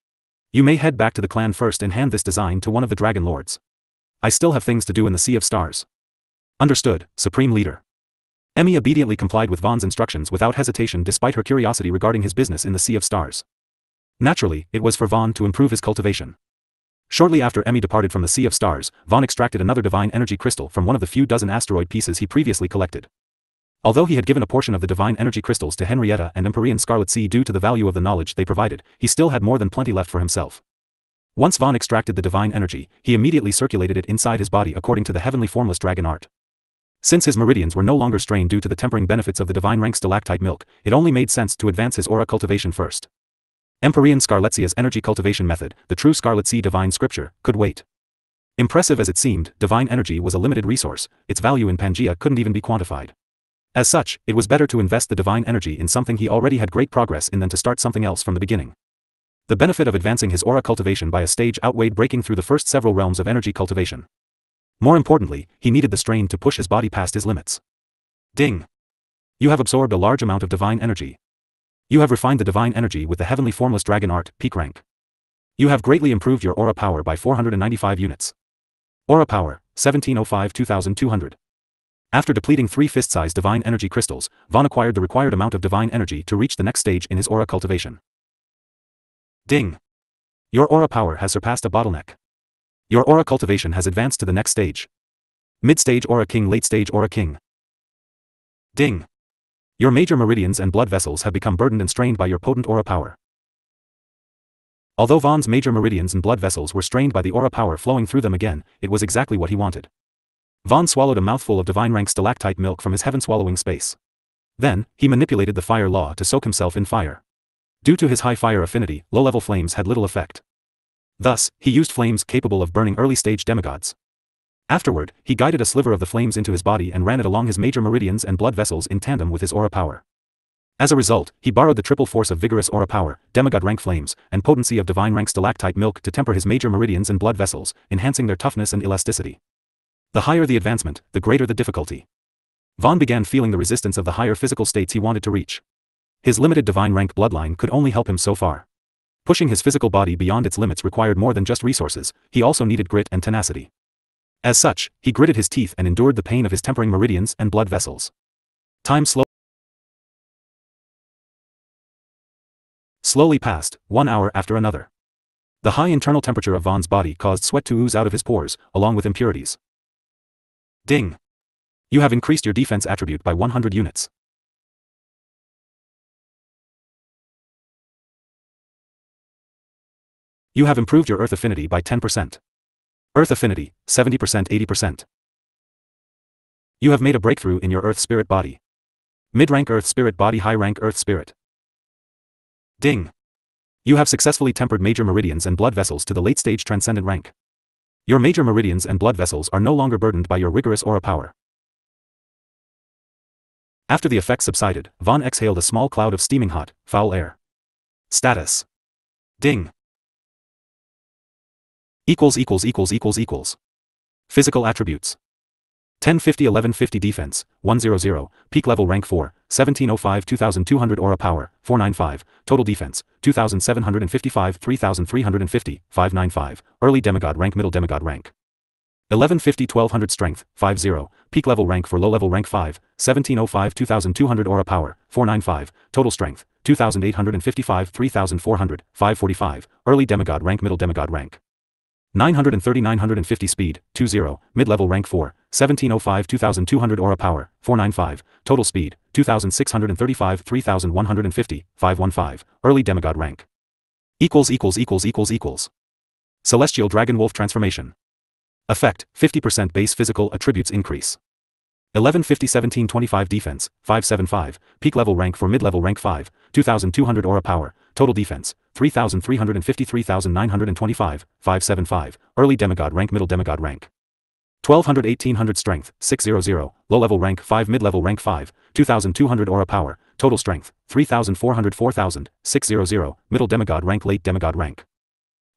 You may head back to the clan first and hand this design to one of the Dragon Lords. I still have things to do in the Sea of Stars. Understood, Supreme Leader. Emmy obediently complied with Vaan's instructions without hesitation despite her curiosity regarding his business in the Sea of Stars. Naturally, it was for Vaan to improve his cultivation. Shortly after Emmy departed from the Sea of Stars, Vaan extracted another divine energy crystal from one of the few dozen asteroid pieces he previously collected. Although he had given a portion of the divine energy crystals to Henrietta and Empyrean Scarlet Sea due to the value of the knowledge they provided, he still had more than plenty left for himself. Once Vaan extracted the divine energy, he immediately circulated it inside his body according to the heavenly formless dragon art. Since his meridians were no longer strained due to the tempering benefits of the divine rank stalactite milk, it only made sense to advance his aura cultivation first. Empyrean Scarlet Sea's energy cultivation method, the true Scarlet Sea divine scripture, could wait. Impressive as it seemed, divine energy was a limited resource, its value in Pangaea couldn't even be quantified. As such, it was better to invest the divine energy in something he already had great progress in than to start something else from the beginning. The benefit of advancing his aura cultivation by a stage outweighed breaking through the first several realms of energy cultivation. More importantly, he needed the strain to push his body past his limits. Ding! You have absorbed a large amount of divine energy. You have refined the divine energy with the heavenly formless dragon art, peak rank. You have greatly improved your aura power by 495 units. Aura power, 1705-2200. After depleting 3 fist-sized divine energy crystals, Vaan acquired the required amount of divine energy to reach the next stage in his aura cultivation. Ding! Your aura power has surpassed a bottleneck. Your aura cultivation has advanced to the next stage. Mid-stage Aura King, late-stage Aura King. Ding! Your major meridians and blood vessels have become burdened and strained by your potent aura power. Although Vaan's major meridians and blood vessels were strained by the aura power flowing through them again, it was exactly what he wanted. Vaan swallowed a mouthful of divine rank stalactite milk from his heaven-swallowing space. Then, he manipulated the fire law to soak himself in fire. Due to his high fire affinity, low-level flames had little effect. Thus, he used flames capable of burning early-stage demigods. Afterward, he guided a sliver of the flames into his body and ran it along his major meridians and blood vessels in tandem with his aura power. As a result, he borrowed the triple force of vigorous aura power, demigod rank flames, and potency of divine rank stalactite milk to temper his major meridians and blood vessels, enhancing their toughness and elasticity. The higher the advancement, the greater the difficulty. Vaan began feeling the resistance of the higher physical states he wanted to reach. His limited divine rank bloodline could only help him so far. Pushing his physical body beyond its limits required more than just resources, he also needed grit and tenacity. As such, he gritted his teeth and endured the pain of his tempering meridians and blood vessels. Time slowly passed, 1 hour after another. The high internal temperature of Vaan's body caused sweat to ooze out of his pores, along with impurities. Ding! You have increased your defense attribute by 100 units. You have improved your Earth affinity by 10%. Earth affinity, 70% 80%. You have made a breakthrough in your Earth spirit body. Mid-rank Earth spirit body, high-rank Earth spirit. Ding! You have successfully tempered major meridians and blood vessels to the late-stage transcendent rank. Your major meridians and blood vessels are no longer burdened by your rigorous aura power. After the effects subsided, Vaan exhaled a small cloud of steaming hot, foul air. Status. Ding! Physical attributes. 1050 1150 defense, 100, peak level rank 4, 1705 2200 aura power, 495, total defense, 2755 3350, 595, early demigod rank middle demigod rank. 1150 1200 strength, 50, peak level rank for low level rank 5, 1705 2200 aura power, 495, total strength, 2855 3400, 545, early demigod rank middle demigod rank. 930 950 speed, 20, mid-level rank 4, 1705 2200 aura power, 495, total speed, 2635 3150, 515, early demigod rank. Celestial Dragon Wolf Transformation. Effect, 50% base physical attributes increase. 1150 1725 defense, 575, peak level rank for mid-level rank 5, 2200 aura power, total defense, 3350 3925, 575, early demigod rank middle demigod rank. 1200 1800 strength, 600, low-level rank 5 mid-level rank 5, 2200 aura power, total strength, 3400 4000, 600, middle demigod rank late demigod rank.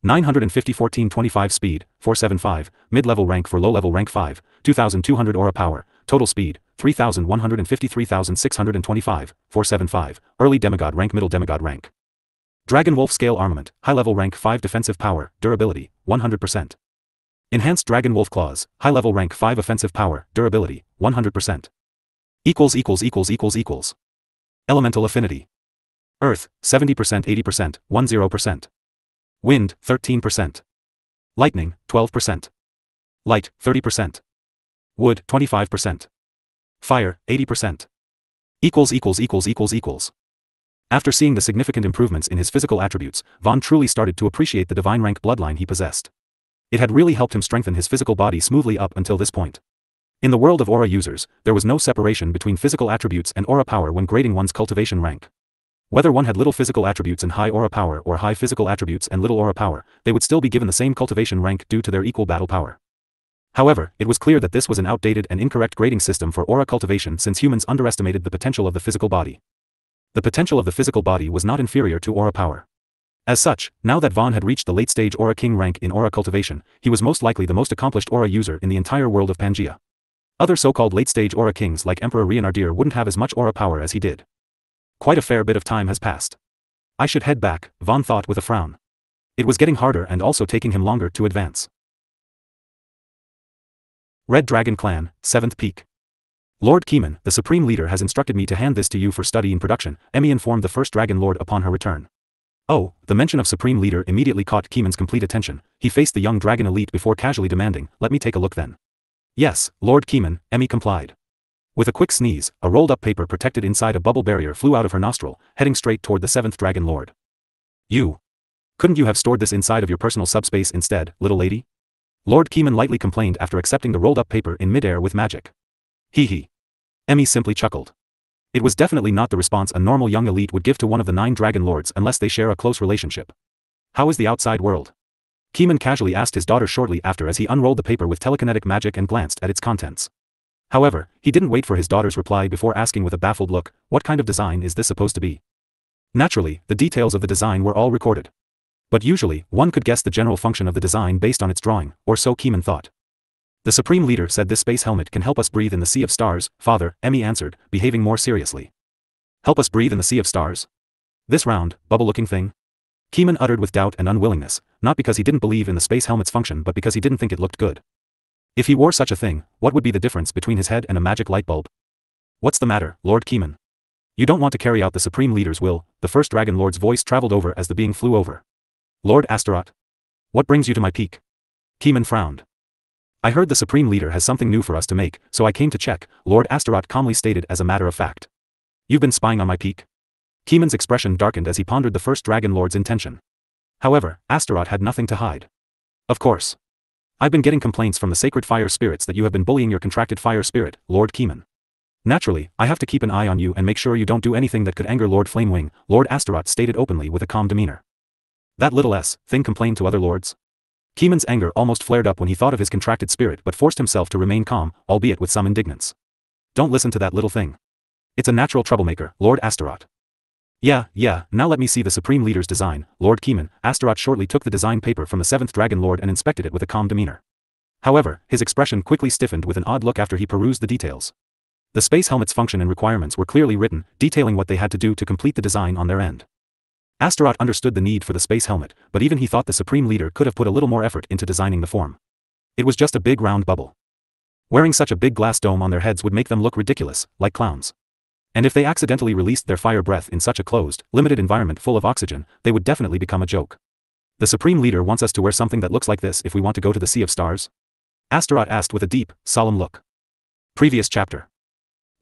950 1425 speed, 475, mid-level rank for low-level rank 5, 2200 aura power, total speed, 3150 3625, 475, early demigod rank middle demigod rank. Dragon Wolf Scale Armament, high-level rank 5 defensive power, durability, 100%. Enhanced Dragon Wolf Claws, high-level rank 5 offensive power, durability, 100%. Elemental Affinity. Earth, 70% 80%, 10%. Wind, 13%. Lightning, 12%. Light, 30%. Wood, 25%. Fire, 80%. After seeing the significant improvements in his physical attributes, Vaan truly started to appreciate the divine rank bloodline he possessed. It had really helped him strengthen his physical body smoothly up until this point. In the world of aura users, there was no separation between physical attributes and aura power when grading one's cultivation rank. Whether one had little physical attributes and high aura power or high physical attributes and little aura power, they would still be given the same cultivation rank due to their equal battle power. However, it was clear that this was an outdated and incorrect grading system for aura cultivation since humans underestimated the potential of the physical body. The potential of the physical body was not inferior to aura power. As such, now that Vaan had reached the late-stage Aura King rank in aura cultivation, he was most likely the most accomplished aura user in the entire world of Pangaea. Other so-called late-stage aura kings like Emperor Rionardir wouldn't have as much aura power as he did. Quite a fair bit of time has passed. I should head back, Vaan thought with a frown. It was getting harder and also taking him longer to advance. Red Dragon Clan, 7th Peak. Lord Keeman, the Supreme Leader has instructed me to hand this to you for study in production, Emmy informed the first Dragon Lord upon her return. Oh, the mention of Supreme Leader immediately caught Keeman's complete attention. He faced the young dragon elite before casually demanding, let me take a look then. Yes, Lord Keeman, Emmy complied. With a quick sneeze, a rolled-up paper protected inside a bubble barrier flew out of her nostril, heading straight toward the 7th Dragon Lord. You. Couldn't you have stored this inside of your personal subspace instead, little lady? Lord Keeman lightly complained after accepting the rolled-up paper in midair with magic. Hee. Emmy simply chuckled. It was definitely not the response a normal young elite would give to one of the 9 Dragon Lords unless they share a close relationship. How is the outside world? Keeman casually asked his daughter shortly after as he unrolled the paper with telekinetic magic and glanced at its contents. However, he didn't wait for his daughter's reply before asking with a baffled look, what kind of design is this supposed to be? Naturally, the details of the design were all recorded. But usually, one could guess the general function of the design based on its drawing, or so Keeman thought. The Supreme Leader said this space helmet can help us breathe in the Sea of Stars, Father, Emmy answered, behaving more seriously. Help us breathe in the Sea of Stars? This round, bubble-looking thing? Keeman uttered with doubt and unwillingness, not because he didn't believe in the space helmet's function but because he didn't think it looked good. If he wore such a thing, what would be the difference between his head and a magic light bulb? What's the matter, Lord Keeman? You don't want to carry out the Supreme Leader's will, the first Dragon Lord's voice traveled over as the being flew over. Lord Astaroth? What brings you to my peak? Keeman frowned. I heard the Supreme Leader has something new for us to make, so I came to check, Lord Astaroth calmly stated as a matter of fact. You've been spying on my peak? Keeman's expression darkened as he pondered the first Dragon Lord's intention. However, Astaroth had nothing to hide. Of course. I've been getting complaints from the sacred fire spirits that you have been bullying your contracted fire spirit, Lord Keeman. Naturally, I have to keep an eye on you and make sure you don't do anything that could anger Lord Flamewing, Lord Astaroth stated openly with a calm demeanor. That little thing complained to other lords? Keeman's anger almost flared up when he thought of his contracted spirit but forced himself to remain calm, albeit with some indignance. Don't listen to that little thing. It's a natural troublemaker, Lord Astaroth. Yeah, now let me see the Supreme Leader's design, Lord Keeman. Astaroth shortly took the design paper from the 7th Dragon Lord and inspected it with a calm demeanor. However, his expression quickly stiffened with an odd look after he perused the details. The space helmet's function and requirements were clearly written, detailing what they had to do to complete the design on their end. Astaroth understood the need for the space helmet, but even he thought the Supreme Leader could have put a little more effort into designing the form. It was just a big round bubble. Wearing such a big glass dome on their heads would make them look ridiculous, like clowns. And if they accidentally released their fire breath in such a closed, limited environment full of oxygen, they would definitely become a joke. The Supreme Leader wants us to wear something that looks like this if we want to go to the Sea of Stars? Astaroth asked with a deep, solemn look. Previous chapter.